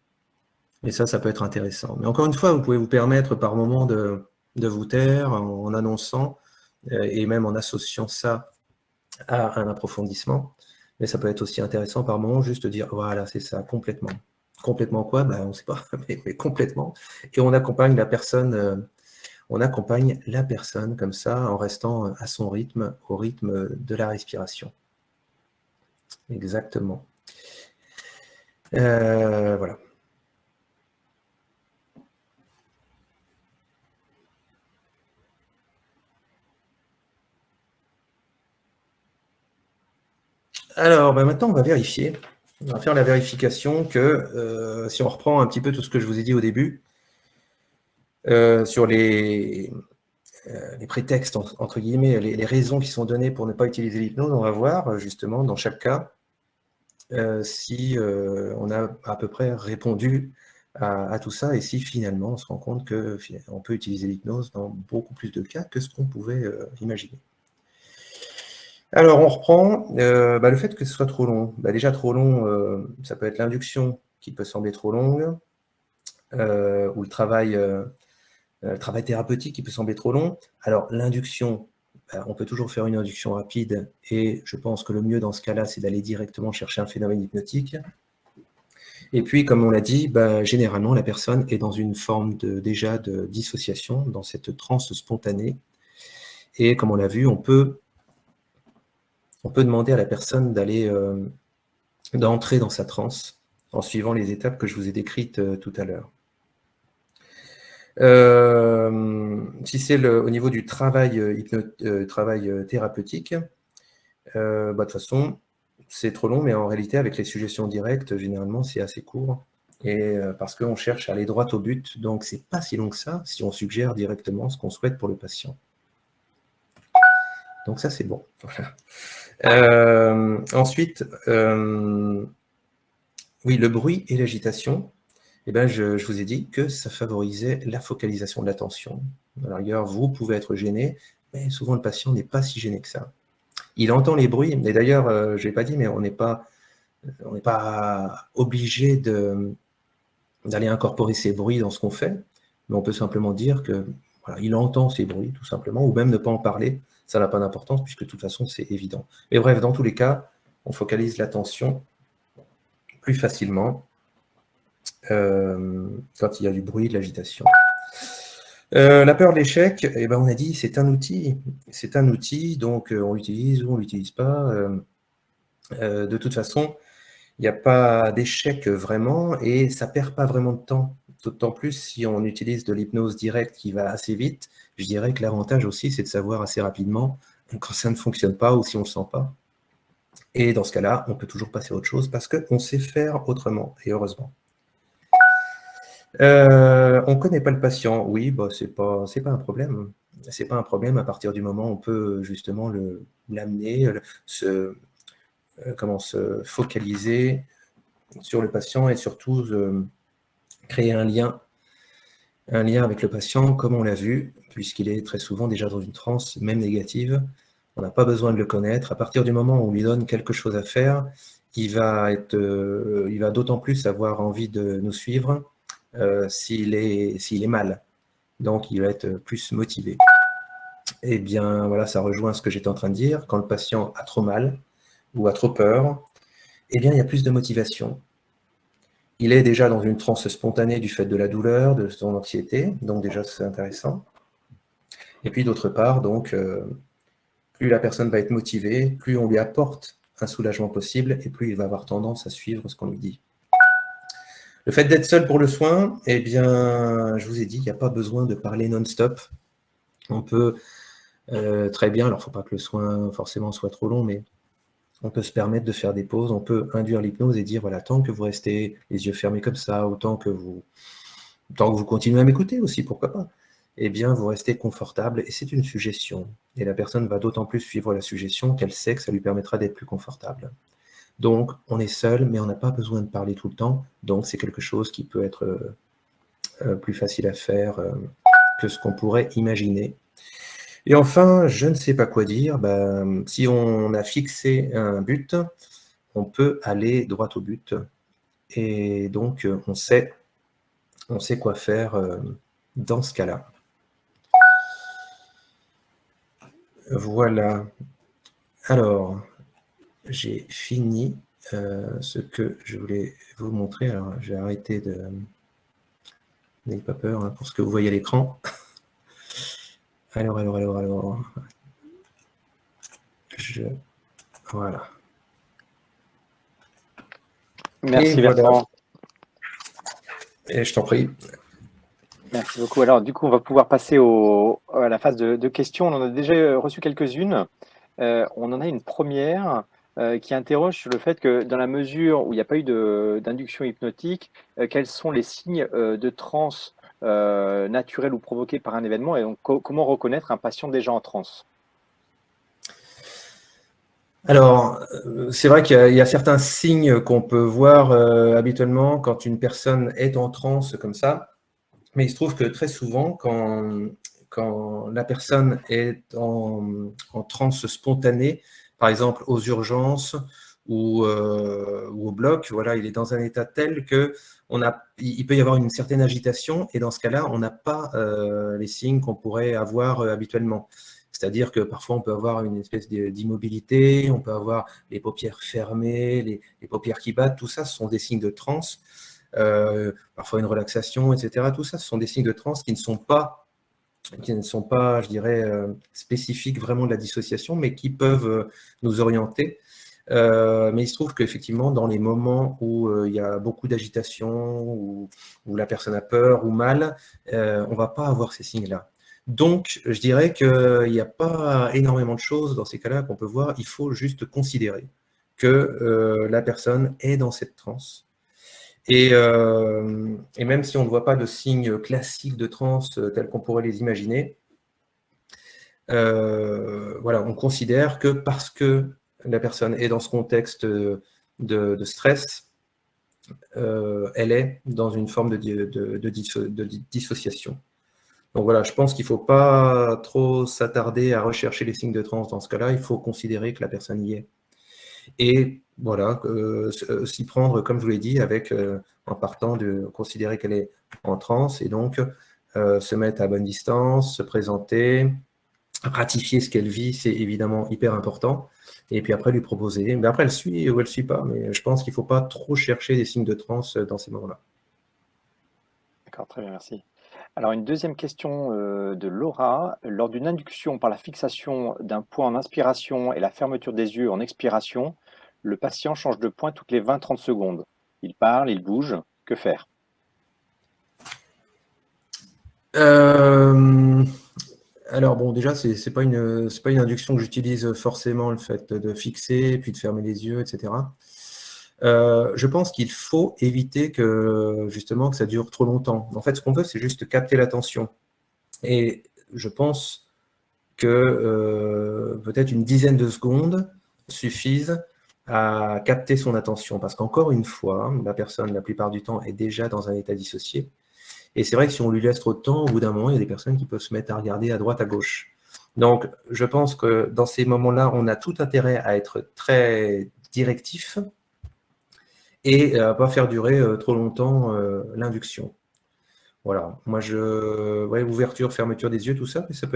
Et ça peut être intéressant. Mais encore une fois, vous pouvez vous permettre par moment de vous taire en annonçant, et même en associant ça à un approfondissement. Mais ça peut être aussi intéressant par moment juste de dire, voilà, c'est ça, complètement. Complètement quoi? Ben, on ne sait pas, mais complètement. Et on accompagne la personne comme ça en restant à son rythme, au rythme de la respiration. Exactement. Voilà. Alors, maintenant, on va vérifier. On va faire la vérification que, si on reprend un petit peu tout ce que je vous ai dit au début, sur les prétextes, entre guillemets, les raisons qui sont données pour ne pas utiliser l'hypnose, on va voir, justement, dans chaque cas, si on a à peu près répondu à tout ça, et si finalement, on se rend compte qu'on peut utiliser l'hypnose dans beaucoup plus de cas que ce qu'on pouvait imaginer. Alors, on reprend le fait que ce soit trop long. Déjà, trop long, ça peut être l'induction qui peut sembler trop longue, ou le travail thérapeutique qui peut sembler trop long. Alors, l'induction, on peut toujours faire une induction rapide, et je pense que le mieux dans ce cas-là, c'est d'aller directement chercher un phénomène hypnotique. Et puis, comme on l'a dit, généralement, la personne est dans une forme déjà de dissociation, dans cette transe spontanée. Et comme on l'a vu, on peut demander à la personne d'entrer dans sa transe en suivant les étapes que je vous ai décrites tout à l'heure. Si c'est au niveau du travail thérapeutique, de toute façon, c'est trop long, mais en réalité, avec les suggestions directes, généralement, c'est assez court, et parce qu'on cherche à aller droit au but, donc c'est pas si long que ça, si on suggère directement ce qu'on souhaite pour le patient. Donc ça, c'est bon. Voilà. Ensuite, oui, le bruit et l'agitation, je vous ai dit que ça favorisait la focalisation de l'attention. À la rigueur, vous pouvez être gêné, mais souvent le patient n'est pas si gêné que ça. Il entend les bruits, et d'ailleurs, je ne l'ai pas dit, mais on n'est pas obligé d'aller incorporer ces bruits dans ce qu'on fait, mais on peut simplement dire que voilà, il entend ces bruits, tout simplement, ou même ne pas en parler, ça n'a pas d'importance, puisque de toute façon, c'est évident. Mais bref, dans tous les cas, on focalise l'attention plus facilement quand il y a du bruit, de l'agitation. La peur de l'échec, on a dit, c'est un outil. C'est un outil, donc on l'utilise ou on ne l'utilise pas. De toute façon, il n'y a pas d'échec vraiment, et ça ne perd pas vraiment de temps. D'autant plus si on utilise de l'hypnose directe qui va assez vite. Je dirais que l'avantage aussi, c'est de savoir assez rapidement quand ça ne fonctionne pas ou si on ne le sent pas. Et dans ce cas-là, on peut toujours passer à autre chose parce qu'on sait faire autrement, et heureusement. On ne connaît pas le patient, oui, c'est pas un problème. C'est pas un problème à partir du moment où on peut justement l'amener, se focaliser sur le patient, et surtout créer un lien avec le patient, comme on l'a vu, puisqu'il est très souvent déjà dans une transe, même négative. On n'a pas besoin de le connaître. À partir du moment où on lui donne quelque chose à faire, il va d'autant plus avoir envie de nous suivre s'il est mal. Donc, il va être plus motivé. eh bien, voilà, ça rejoint ce que j'étais en train de dire. Quand le patient a trop mal ou a trop peur, eh bien, il y a plus de motivation. Il est déjà dans une transe spontanée du fait de la douleur, de son anxiété, donc déjà, c'est intéressant. Et puis, d'autre part, donc, plus la personne va être motivée, plus on lui apporte un soulagement possible, et plus il va avoir tendance à suivre ce qu'on lui dit. Le fait d'être seul pour le soin, eh bien, je vous ai dit, il n'y a pas besoin de parler non-stop. On peut très bien, alors il ne faut pas que le soin forcément soit trop long, mais on peut se permettre de faire des pauses, on peut induire l'hypnose et dire, voilà, tant que vous restez les yeux fermés comme ça, ou tant que vous continuez à m'écouter aussi, pourquoi pas, eh bien, vous restez confortable, et c'est une suggestion. Et la personne va d'autant plus suivre la suggestion qu'elle sait que ça lui permettra d'être plus confortable. Donc, on est seul, mais on n'a pas besoin de parler tout le temps, donc c'est quelque chose qui peut être plus facile à faire que ce qu'on pourrait imaginer. Et enfin, je ne sais pas quoi dire, si on a fixé un but, on peut aller droit au but, et donc on sait quoi faire dans ce cas-là. Voilà. Alors, j'ai fini ce que je voulais vous montrer. Alors, j'ai arrêté de... N'ayez pas peur pour ce que vous voyez à l'écran. Alors. Voilà. Merci Et voilà. Bertrand. Et je t'en prie. Merci beaucoup. Alors, du coup, on va pouvoir passer à la phase de questions. On en a déjà reçu quelques-unes. On en a une première qui interroge sur le fait que dans la mesure où il n'y a pas eu d'induction hypnotique, quels sont les signes de transe naturels ou provoqués par un événement et donc comment reconnaître un patient déjà en transe? Alors, c'est vrai qu'il y a certains signes qu'on peut voir habituellement quand une personne est en transe comme ça, mais il se trouve que très souvent, quand la personne est en transe spontanée, par exemple aux urgences ou au bloc, voilà, il est dans un état tel que il peut y avoir une certaine agitation, et dans ce cas-là, on n'a pas les signes qu'on pourrait avoir habituellement. C'est-à-dire que parfois, on peut avoir une espèce d'immobilité, on peut avoir les paupières fermées, les paupières qui battent, tout ça, ce sont des signes de transe. Parfois une relaxation, etc. Tout ça, ce sont des signes de transe qui ne sont pas, je dirais, spécifiques vraiment de la dissociation, mais qui peuvent nous orienter. Mais il se trouve qu'effectivement, dans les moments où il y a beaucoup d'agitation, où la personne a peur ou mal, on ne va pas avoir ces signes-là. Donc, je dirais qu'il n'y a pas énormément de choses dans ces cas-là qu'on peut voir. Il faut juste considérer que la personne est dans cette transe. Et même si on ne voit pas de signes classiques de transe tels qu'on pourrait les imaginer, voilà, on considère que parce que la personne est dans ce contexte de stress, elle est dans une forme de dissociation. Donc voilà, je pense qu'il ne faut pas trop s'attarder à rechercher les signes de transe dans ce cas-là, il faut considérer que la personne y est. Et voilà, s'y prendre, comme je vous l'ai dit, en partant de considérer qu'elle est en transe, et donc se mettre à bonne distance, se présenter, ratifier ce qu'elle vit, c'est évidemment hyper important, et puis après lui proposer. Mais après, elle suit ou elle ne suit pas, mais je pense qu'il ne faut pas trop chercher des signes de transe dans ces moments-là. D'accord, très bien, merci. Alors, une deuxième question de Laura. Lors d'une induction par la fixation d'un point en inspiration et la fermeture des yeux en expiration, le patient change de point toutes les 20-30 secondes. Il parle, il bouge. Que faire? Alors bon, déjà, c'est pas une induction que j'utilise forcément, le fait de fixer, puis de fermer les yeux, etc. Je pense qu'il faut éviter justement que ça dure trop longtemps. En fait, ce qu'on veut, c'est juste capter l'attention. Et je pense que peut-être une dizaine de secondes suffisent à capter son attention. Parce qu'encore une fois, la personne, la plupart du temps, est déjà dans un état dissocié. Et c'est vrai que si on lui laisse trop de temps, au bout d'un moment, il y a des personnes qui peuvent se mettre à regarder à droite, à gauche. Donc, je pense que dans ces moments-là, on a tout intérêt à être très directif et à ne pas faire durer trop longtemps l'induction. Voilà. Moi, ouais, ouverture, fermeture des yeux, tout ça, mais ça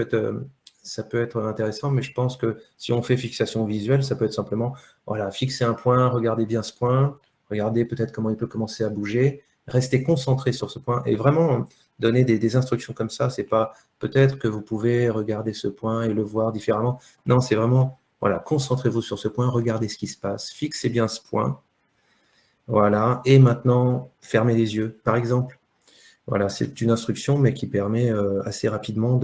peut être intéressant, mais je pense que si on fait fixation visuelle, ça peut être simplement, voilà, fixer un point, regarder bien ce point, regarder peut-être comment il peut commencer à bouger, rester concentré sur ce point et vraiment donner des instructions comme ça. C'est pas peut-être que vous pouvez regarder ce point et le voir différemment. Non, c'est vraiment, voilà, concentrez-vous sur ce point, regardez ce qui se passe, fixez bien ce point. Voilà. Et maintenant, fermez les yeux, par exemple. Voilà, c'est une instruction, mais qui permet assez rapidement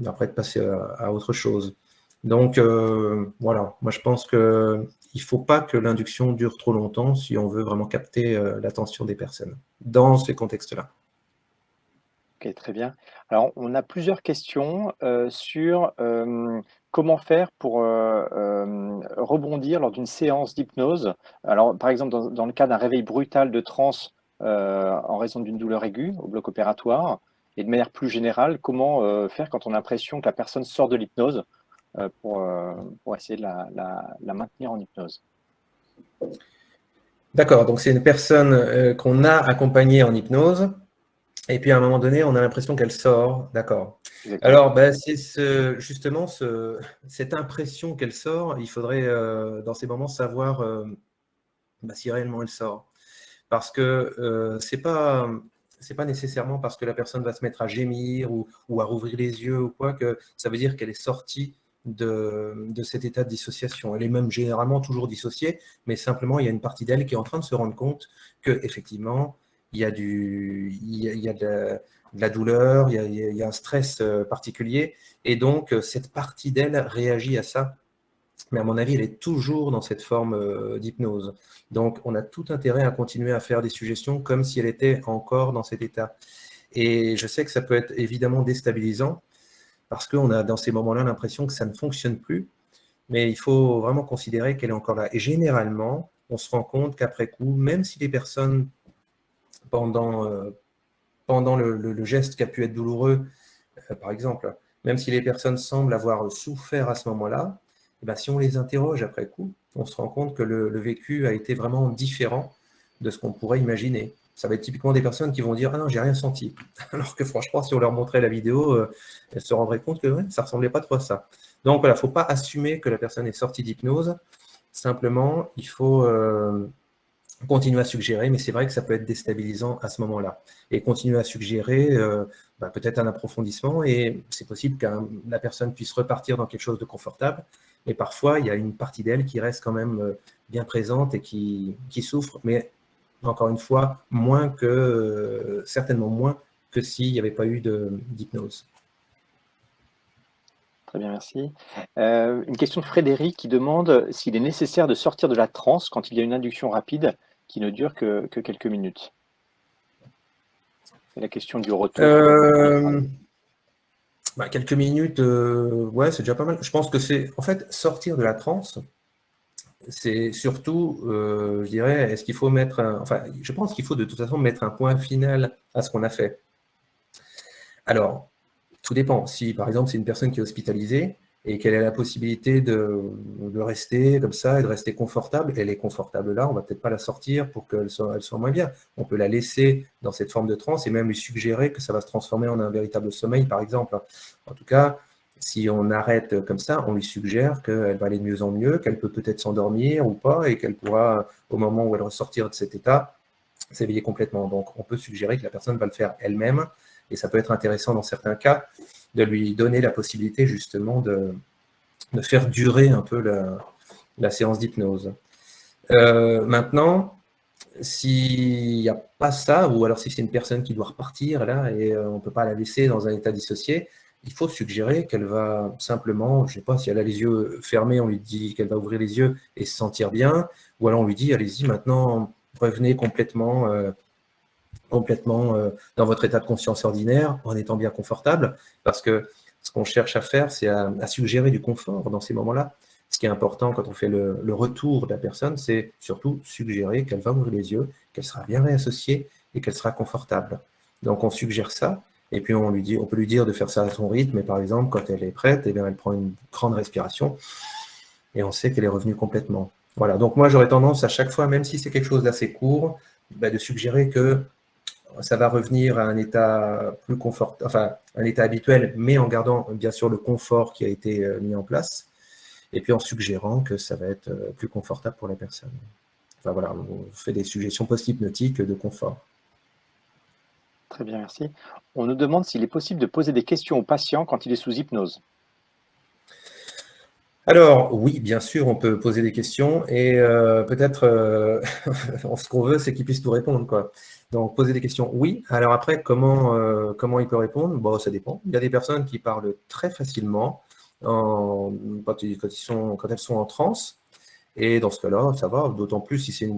après de passer à autre chose. Donc, voilà, moi je pense qu'il ne faut pas que l'induction dure trop longtemps si on veut vraiment capter l'attention des personnes dans ces contextes-là. Ok, très bien. Alors, on a plusieurs questions sur comment faire pour rebondir lors d'une séance d'hypnose. Alors, par exemple, dans le cas d'un réveil brutal de transe en raison d'une douleur aiguë au bloc opératoire, et de manière plus générale, comment faire quand on a l'impression que la personne sort de l'hypnose pour essayer de la maintenir en hypnose. D'accord, donc c'est une personne qu'on a accompagnée en hypnose. Et puis à un moment donné, on a l'impression qu'elle sort. D'accord. Exactement. Alors, ben, c'est justement cette impression qu'elle sort. Il faudrait, dans ces moments, savoir si réellement elle sort. Parce que c'est pas nécessairement parce que la personne va se mettre à gémir ou à rouvrir les yeux ou quoi que ça veut dire qu'elle est sortie de cet état de dissociation. Elle est même généralement toujours dissociée, mais simplement il y a une partie d'elle qui est en train de se rendre compte que effectivement il y a de la douleur, il y a un stress particulier, et donc cette partie d'elle réagit à ça. Mais à mon avis, elle est toujours dans cette forme d'hypnose. Donc, on a tout intérêt à continuer à faire des suggestions comme si elle était encore dans cet état. Et je sais que ça peut être évidemment déstabilisant parce qu'on a dans ces moments-là l'impression que ça ne fonctionne plus, mais il faut vraiment considérer qu'elle est encore là. Et généralement, on se rend compte qu'après coup, même si les personnes, pendant le geste qui a pu être douloureux, par exemple, même si les personnes semblent avoir souffert à ce moment-là, eh ben, si on les interroge après coup, on se rend compte que le vécu a été vraiment différent de ce qu'on pourrait imaginer. Ça va être typiquement des personnes qui vont dire « Ah non, j'ai rien senti ». Alors que franchement, si on leur montrait la vidéo, elles se rendraient compte que ouais, ça ne ressemblait pas trop à ça. Donc voilà, il ne faut pas assumer que la personne est sortie d'hypnose. Simplement, il faut continuer à suggérer, mais c'est vrai que ça peut être déstabilisant à ce moment-là. Et continuer à suggérer peut-être un approfondissement, et c'est possible que la personne puisse repartir dans quelque chose de confortable, mais parfois, il y a une partie d'elle qui reste quand même bien présente et qui souffre, mais encore une fois, certainement moins que s'il n'y avait pas eu d'hypnose. Très bien, merci. Une question de Frédéric qui demande s'il est nécessaire de sortir de la transe quand il y a une induction rapide qui ne dure que quelques minutes. C'est la question du retour. Quelques minutes, ouais, c'est déjà pas mal. Je pense que c'est, en fait, sortir de la transe, c'est surtout, je dirais, est-ce qu'il faut je pense qu'il faut de toute façon mettre un point final à ce qu'on a fait. Alors, tout dépend. Si, par exemple, c'est une personne qui est hospitalisée et qu'elle a la possibilité de rester comme ça et de rester confortable, elle est confortable là, on va peut-être pas la sortir pour qu'elle soit moins bien. On peut la laisser dans cette forme de transe et même lui suggérer que ça va se transformer en un véritable sommeil, par exemple. En tout cas, si on arrête comme ça, on lui suggère qu'elle va aller de mieux en mieux, qu'elle peut peut-être s'endormir ou pas, et qu'elle pourra, au moment où elle ressortira de cet état, s'éveiller complètement. Donc, on peut suggérer que la personne va le faire elle-même, et ça peut être intéressant dans certains cas de lui donner la possibilité justement de faire durer un peu la séance d'hypnose. Maintenant, s'il n'y a pas ça, ou alors si c'est une personne qui doit repartir là et on ne peut pas la laisser dans un état dissocié, il faut suggérer qu'elle va simplement, je ne sais pas, si elle a les yeux fermés, on lui dit qu'elle va ouvrir les yeux et se sentir bien, ou alors on lui dit, allez-y, maintenant, revenez complètement dans votre état de conscience ordinaire, en étant bien confortable, parce que ce qu'on cherche à faire, c'est à suggérer du confort dans ces moments-là. Ce qui est important quand on fait le retour de la personne, c'est surtout suggérer qu'elle va ouvrir les yeux, qu'elle sera bien réassociée et qu'elle sera confortable. Donc on suggère ça, et puis on peut lui dire de faire ça à son rythme, et par exemple, quand elle est prête, eh bien, elle prend une grande respiration, et on sait qu'elle est revenue complètement. Voilà, donc moi j'aurais tendance à chaque fois, même si c'est quelque chose d'assez court, de suggérer que ça va revenir à un état plus confort, enfin un état habituel, mais en gardant bien sûr le confort qui a été mis en place, et puis en suggérant que ça va être plus confortable pour la personne. Enfin voilà, on fait des suggestions post-hypnotiques de confort. Très bien, merci. On nous demande s'il est possible de poser des questions au patient quand il est sous hypnose. Alors oui, bien sûr, on peut poser des questions et peut-être ce qu'on veut, c'est qu'il puisse nous répondre, quoi. Donc poser des questions, oui. Alors après, comment il peut répondre? Bon, ça dépend. Il y a des personnes qui parlent très facilement quand elles sont en transe. Et dans ce cas-là, ça va, d'autant plus si c'est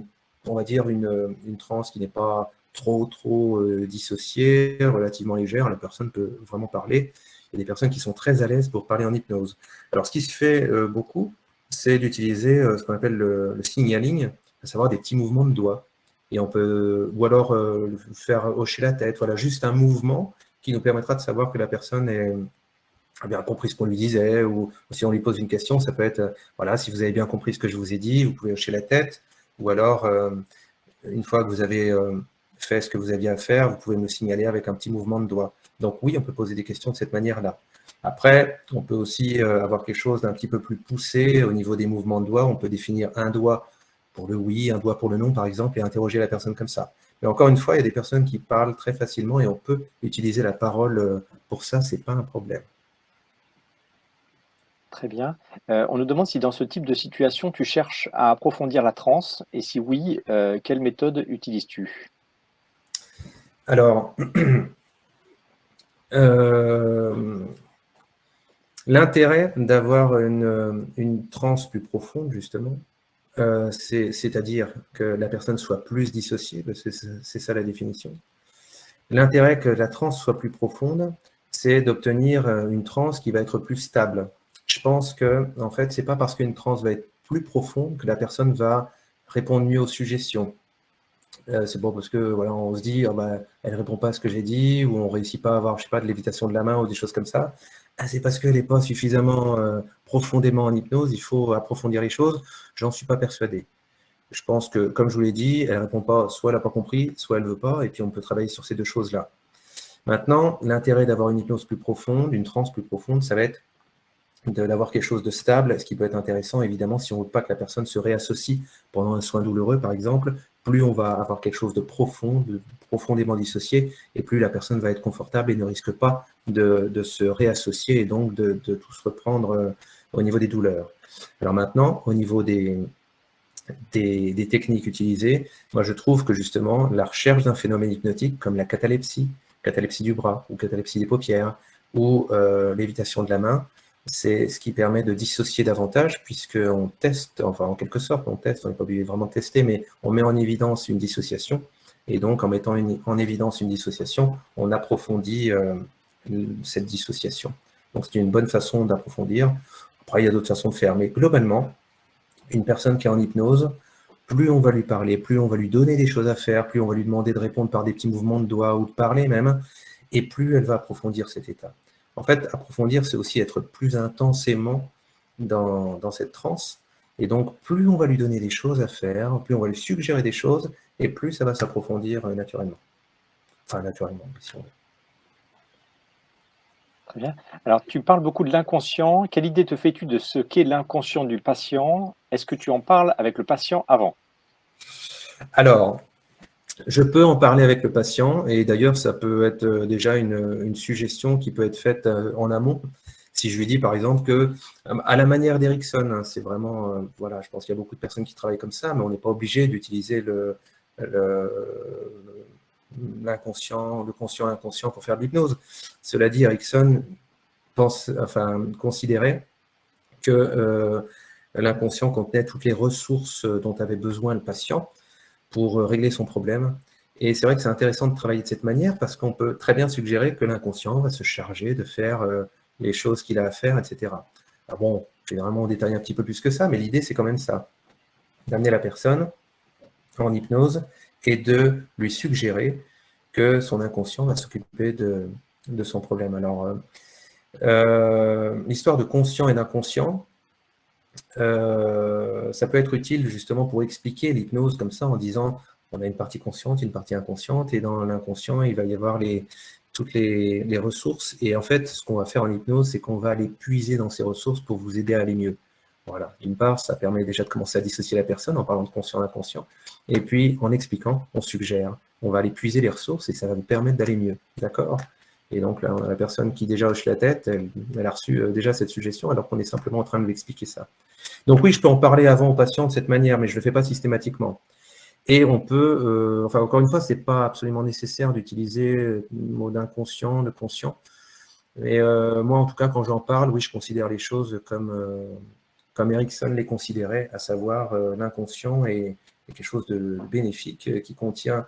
on va dire une transe qui n'est pas trop dissociée, relativement légère, la personne peut vraiment parler. Il y a des personnes qui sont très à l'aise pour parler en hypnose. Alors, ce qui se fait beaucoup, c'est d'utiliser ce qu'on appelle le signaling, à savoir des petits mouvements de doigts. Et on peut, ou alors faire hocher la tête, voilà, juste un mouvement qui nous permettra de savoir que la personne a bien compris ce qu'on lui disait, ou si on lui pose une question, ça peut être, voilà, si vous avez bien compris ce que je vous ai dit, vous pouvez hocher la tête, ou alors, une fois que vous avez fait ce que vous aviez à faire, vous pouvez me signaler avec un petit mouvement de doigt. Donc oui, on peut poser des questions de cette manière-là. Après, on peut aussi avoir quelque chose d'un petit peu plus poussé au niveau des mouvements de doigts. On peut définir un doigt pour le oui, un doigt pour le non, par exemple, et interroger la personne comme ça. Mais encore une fois, il y a des personnes qui parlent très facilement et on peut utiliser la parole pour ça, c'est pas un problème. Très bien. On nous demande si dans ce type de situation, tu cherches à approfondir la transe et si oui, quelle méthode utilises-tu? Alors, euh, l'intérêt d'avoir une transe plus profonde, justement, c'est-à-dire que la personne soit plus dissociée, parce que c'est ça la définition. L'intérêt que la transe soit plus profonde, c'est d'obtenir une transe qui va être plus stable. Je pense que, en fait, c'est pas parce qu'une transe va être plus profonde que la personne va répondre mieux aux suggestions. C'est bon parce que voilà, on se dit, ah bah, elle répond pas à ce que j'ai dit, ou on réussit pas à avoir, je sais pas, de lévitation de la main ou des choses comme ça. Ah, c'est parce qu'elle n'est pas suffisamment profondément en hypnose, il faut approfondir les choses. J'en suis pas persuadé. Je pense que, comme je vous l'ai dit, elle répond pas, soit elle n'a pas compris, soit elle veut pas, et puis on peut travailler sur ces deux choses-là. Maintenant, l'intérêt d'avoir une hypnose plus profonde, une transe plus profonde, ça va être d'avoir quelque chose de stable, ce qui peut être intéressant, évidemment, si on ne veut pas que la personne se réassocie pendant un soin douloureux, par exemple, plus on va avoir quelque chose de profond, de profondément dissocié, et plus la personne va être confortable et ne risque pas de se réassocier et donc de tout se reprendre au niveau des douleurs. Alors maintenant, au niveau des techniques utilisées, moi je trouve que justement la recherche d'un phénomène hypnotique comme la catalepsie du bras ou catalepsie des paupières ou lévitation de la main, c'est ce qui permet de dissocier davantage puisqu'on teste, enfin en quelque sorte on teste, on n'est pas obligé vraiment de tester, mais on met en évidence une dissociation et donc en mettant en évidence une dissociation, on approfondit cette dissociation. Donc c'est une bonne façon d'approfondir. Après il y a d'autres façons de faire, mais globalement, une personne qui est en hypnose, plus on va lui parler, plus on va lui donner des choses à faire, plus on va lui demander de répondre par des petits mouvements de doigts ou de parler même, et plus elle va approfondir cet état. En fait, approfondir, c'est aussi être plus intensément dans cette transe. Et donc, plus on va lui donner des choses à faire, plus on va lui suggérer des choses, et plus ça va s'approfondir naturellement. Enfin, naturellement, si on veut. Très bien. Alors, tu parles beaucoup de l'inconscient. Quelle idée te fais-tu de ce qu'est l'inconscient du patient? Est-ce que tu en parles avec le patient avant? Alors, je peux en parler avec le patient, et d'ailleurs, ça peut être déjà une suggestion qui peut être faite en amont. Si je lui dis, par exemple, que, à la manière d'Erickson, hein, c'est vraiment, voilà, je pense qu'il y a beaucoup de personnes qui travaillent comme ça, mais on n'est pas obligé d'utiliser l'inconscient, le conscient inconscient pour faire de l'hypnose. Cela dit, Erickson considérait que l'inconscient contenait toutes les ressources dont avait besoin le patient pour régler son problème. Et c'est vrai que c'est intéressant de travailler de cette manière parce qu'on peut très bien suggérer que l'inconscient va se charger de faire les choses qu'il a à faire, etc. Alors bon, généralement on détaille un petit peu plus que ça, mais l'idée c'est quand même ça, d'amener la personne en hypnose et de lui suggérer que son inconscient va s'occuper de son problème. Alors, l'histoire de conscient et d'inconscient, ça peut être utile justement pour expliquer l'hypnose comme ça en disant On a une partie consciente, une partie inconsciente, et dans l'inconscient, il va y avoir toutes les ressources. Et en fait, ce qu'on va faire en hypnose, c'est qu'on va aller puiser dans ces ressources pour vous aider à aller mieux. Voilà. D'une part, ça permet déjà de commencer à dissocier la personne en parlant de conscient inconscient. Et puis, en expliquant, on suggère. On va aller puiser les ressources et ça va vous permettre d'aller mieux. D'accord? Et donc, là, la personne qui déjà hoche la tête, elle a reçu déjà cette suggestion alors qu'on est simplement en train de lui expliquer ça. Donc oui, je peux en parler avant au patient de cette manière, mais je ne le fais pas systématiquement. Et on peut, enfin encore une fois, ce n'est pas absolument nécessaire d'utiliser le mot d'inconscient, de conscient. Mais moi, en tout cas, quand j'en parle, oui, je considère les choses comme Erickson les considérait, à savoir l'inconscient est quelque chose de bénéfique qui contient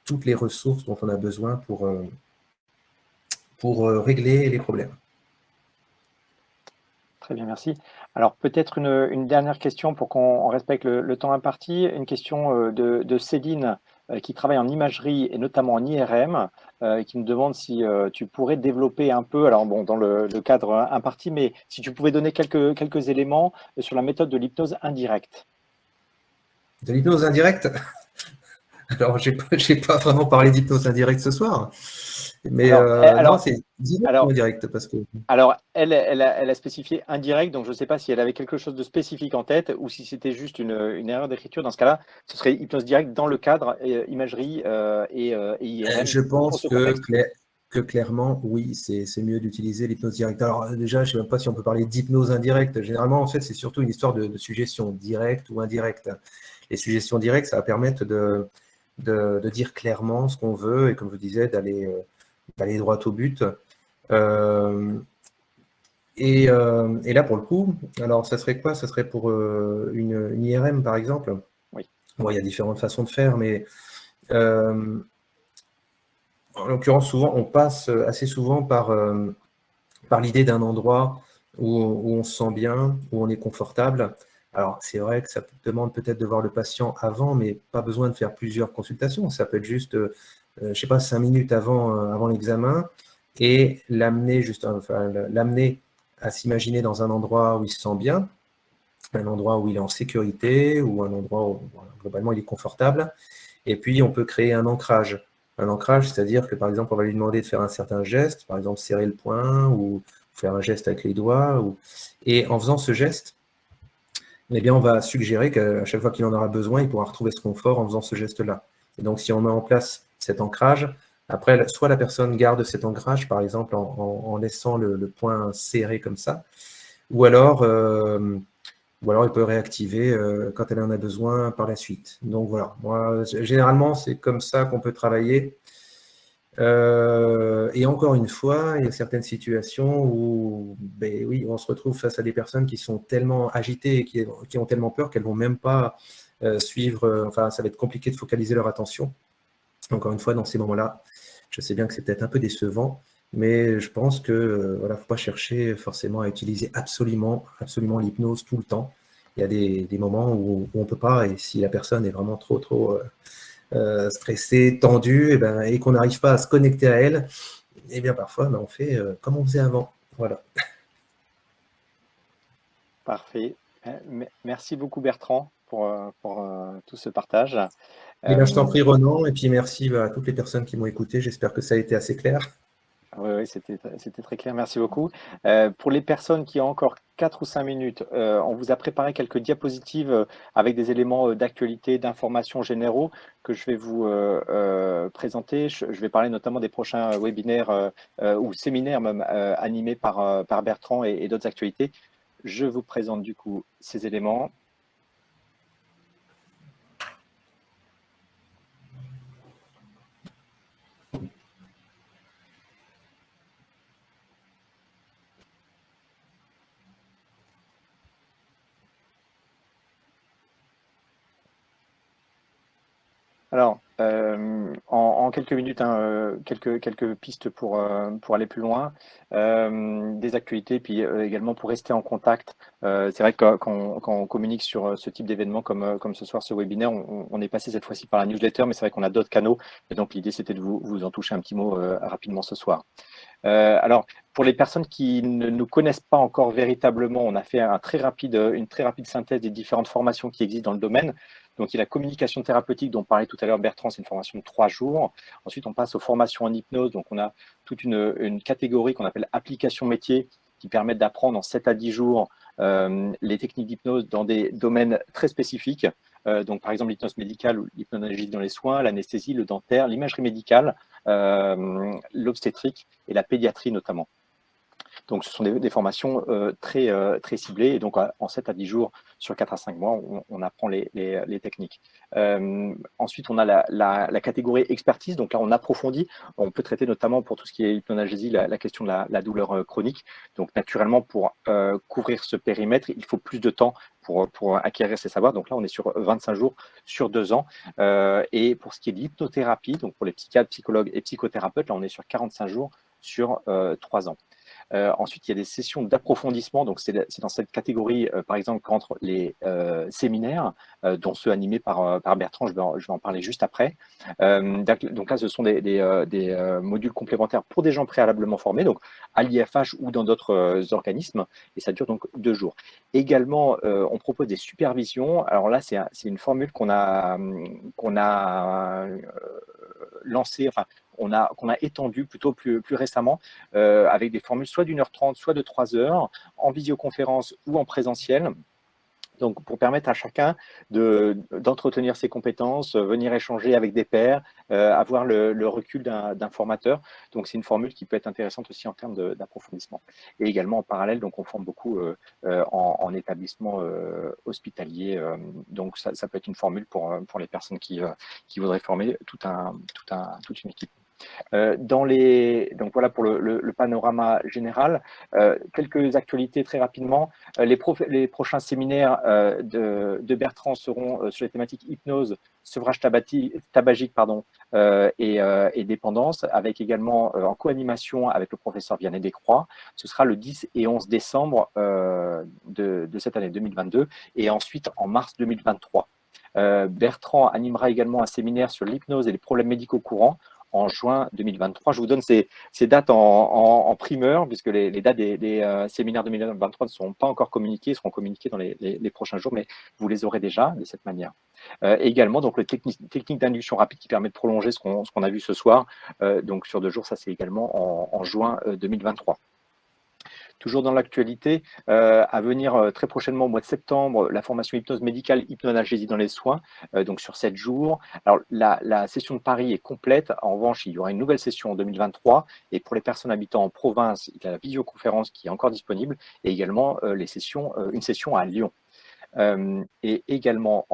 toutes les ressources dont on a besoin pour régler les problèmes. Très bien, merci. Alors peut-être une dernière question pour qu'on respecte le temps imparti. Une question de Céline qui travaille en imagerie et notamment en IRM, qui me demande si tu pourrais développer un peu, alors bon, dans le cadre imparti, mais si tu pouvais donner quelques éléments sur la méthode de l'hypnose indirecte. De l'hypnose indirecte? Alors, j'ai pas vraiment parlé d'hypnose indirecte ce soir, mais non, c'est direct ou indirect parce que... Alors, elle a spécifié indirect, donc je ne sais pas si elle avait quelque chose de spécifique en tête ou si c'était juste une erreur d'écriture. Dans ce cas-là, ce serait hypnose directe dans le cadre imagerie et IRM Je pour pense ce contexte. que clairement, oui, c'est mieux d'utiliser l'hypnose directe. Alors déjà, je ne sais même pas si on peut parler d'hypnose indirecte. Généralement, en fait, c'est surtout une histoire de suggestion directe ou indirecte. Les suggestions directes, ça va permettre de dire clairement ce qu'on veut et, comme je vous disais, d'aller droit au but. Et là, pour le coup, alors ça serait quoi? Ça serait pour une IRM, par exemple? Oui. Bon, il y a différentes façons de faire, mais en l'occurrence, souvent, on passe assez souvent par l'idée d'un endroit où on se sent bien, où on est confortable. Alors, c'est vrai que ça demande peut-être de voir le patient avant, mais pas besoin de faire plusieurs consultations. Ça peut être juste, je ne sais pas, 5 minutes avant l'examen et l'amener à s'imaginer dans un endroit où il se sent bien, un endroit où il est en sécurité ou un endroit où voilà, globalement il est confortable. Et puis, on peut créer un ancrage. Un ancrage, c'est-à-dire que, par exemple, on va lui demander de faire un certain geste, par exemple, serrer le poing ou faire un geste avec les doigts. Et en faisant ce geste, eh bien, on va suggérer qu'à chaque fois qu'il en aura besoin, il pourra retrouver ce confort en faisant ce geste-là. Et donc, si on met en place cet ancrage, après, soit la personne garde cet ancrage, par exemple, en laissant le poing serré comme ça, ou alors il peut réactiver quand elle en a besoin par la suite. Donc voilà, moi, généralement, c'est comme ça qu'on peut travailler. Et encore une fois, il y a certaines situations où, ben oui, on se retrouve face à des personnes qui sont tellement agitées et qui ont tellement peur qu'elles ne vont même pas suivre, enfin, ça va être compliqué de focaliser leur attention. Encore une fois, dans ces moments-là, je sais bien que c'est peut-être un peu décevant, mais je pense que voilà, faut pas chercher forcément à utiliser absolument l'hypnose tout le temps. Il y a des moments où on peut pas, et si la personne est vraiment trop stressée, tendue, et qu'on n'arrive pas à se connecter à elle, et bien parfois on fait comme on faisait avant. Voilà. Parfait. Merci beaucoup Bertrand pour tout ce partage. Et bien, je t'en Euh, prie, Ronan, et puis merci à toutes les personnes qui m'ont écouté. J'espère que ça a été assez clair. Oui, oui, c'était très clair, merci beaucoup. Pour les personnes qui ont encore 4 ou 5 minutes, on vous a préparé quelques diapositives avec des éléments d'actualité, d'informations généraux que je vais vous présenter. Je vais parler notamment des prochains webinaires ou séminaires même animés par Bertrand et d'autres actualités. Je vous présente du coup ces éléments. Alors, en quelques minutes, hein, quelques pistes pour aller plus loin, des actualités, puis également pour rester en contact. C'est vrai que quand on communique sur ce type d'événement comme ce soir, ce webinaire, on est passé cette fois-ci par la newsletter, mais c'est vrai qu'on a d'autres canaux. Et donc, l'idée, c'était de vous en toucher un petit mot rapidement ce soir. Alors, pour les personnes qui ne nous connaissent pas encore véritablement, on a fait une très rapide synthèse des différentes formations qui existent dans le domaine. Donc, il y a la communication thérapeutique dont parlait tout à l'heure Bertrand, c'est une formation de 3 jours. Ensuite, on passe aux formations en hypnose. Donc, on a toute une catégorie qu'on appelle application métier qui permettent d'apprendre en 7 à 10 jours les techniques d'hypnose dans des domaines très spécifiques. Donc, par exemple, l'hypnose médicale ou l'hypnologie dans les soins, l'anesthésie, le dentaire, l'imagerie médicale, l'obstétrique et la pédiatrie notamment. Donc, ce sont des formations très ciblées. Et donc, en 7 à 10 jours, sur 4 à 5 mois, on apprend les techniques. Ensuite, on a la catégorie expertise. Donc là, on approfondit. On peut traiter notamment pour tout ce qui est hypnonalgésie, la question de la douleur chronique. Donc, naturellement, pour couvrir ce périmètre, il faut plus de temps pour acquérir ces savoirs. Donc là, on est sur 25 jours, sur 2 ans. Et pour ce qui est de l'hypnothérapie, donc pour les psychiatres, psychologues et psychothérapeutes, là, on est sur 45 jours, sur 3 ans. Ensuite, il y a des sessions d'approfondissement. Donc, c'est dans cette catégorie, par exemple, qu'entrent les séminaires, dont ceux animés par Bertrand. Je vais en parler juste après. Donc là, ce sont des modules complémentaires pour des gens préalablement formés, donc à l'IFH ou dans d'autres organismes. Et ça dure donc 2 jours. Également, on propose des supervisions. Alors là, c'est une formule qu'on a lancée, enfin, qu'on a étendu plutôt plus récemment, avec des formules soit d'1h30, soit de 3 heures, en visioconférence ou en présentiel. Donc, pour permettre à chacun d'entretenir ses compétences, venir échanger avec des pairs, avoir le recul d'un formateur. Donc, c'est une formule qui peut être intéressante aussi en termes d'approfondissement. Et également, en parallèle, donc, on forme beaucoup en établissement hospitalier. Donc, ça peut être une formule pour les personnes qui voudraient former toute une équipe. Donc voilà pour le panorama général. Quelques actualités très rapidement. Les prochains séminaires de Bertrand seront sur les thématiques hypnose, sevrage tabagique et dépendance, avec également en co-animation avec le professeur Vianney Descroix. Ce sera le 10 et 11 décembre de cette année 2022 et ensuite en mars 2023. Bertrand animera également un séminaire sur l'hypnose et les problèmes médicaux courants en juin 2023. Je vous donne ces dates en primeur, puisque les dates des séminaires 2023 ne sont pas encore communiquées, seront communiquées dans les prochains jours, mais vous les aurez déjà de cette manière. Également, donc, le technique d'induction rapide qui permet de prolonger ce qu'on a vu ce soir, donc sur 2 jours, ça c'est également en juin 2023. Toujours dans l'actualité, à venir très prochainement au mois de septembre, la formation hypnose médicale, hypnoanalgésie dans les soins, donc sur 7 jours. Alors, la session de Paris est complète. En revanche, il y aura une nouvelle session en 2023. Et pour les personnes habitant en province, il y a la visioconférence qui est encore disponible et également une session à Lyon. Et également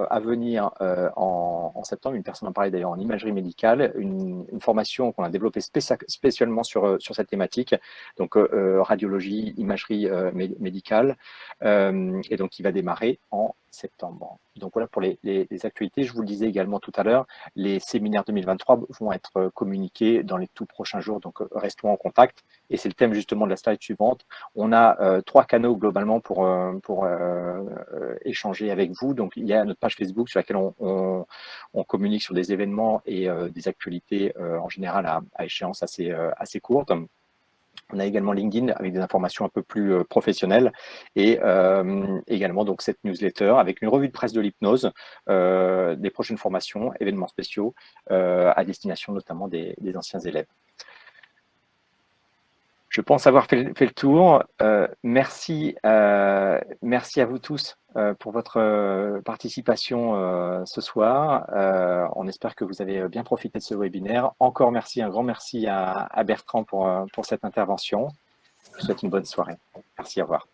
à venir en septembre, une personne en parlait d'ailleurs en imagerie médicale, une formation qu'on a développée spécialement sur cette thématique, donc radiologie, imagerie médicale, et donc qui va démarrer en septembre. Donc voilà pour les actualités. Je vous le disais également tout à l'heure, les séminaires 2023 vont être communiqués dans les tout prochains jours, donc restons en contact. Et c'est le thème justement de la slide suivante. On a 3 canaux globalement pour échanger avec vous. Donc, il y a notre page Facebook sur laquelle on communique sur des événements et des actualités en général à échéance assez courte. On a également LinkedIn avec des informations un peu plus professionnelles et également donc cette newsletter avec une revue de presse de l'hypnose, des prochaines formations, événements spéciaux à destination notamment des anciens élèves. Je pense avoir fait le tour. Merci à vous tous pour votre participation ce soir. On espère que vous avez bien profité de ce webinaire. Encore merci, un grand merci à Bertrand pour cette intervention. Je vous souhaite une bonne soirée. Merci, au revoir.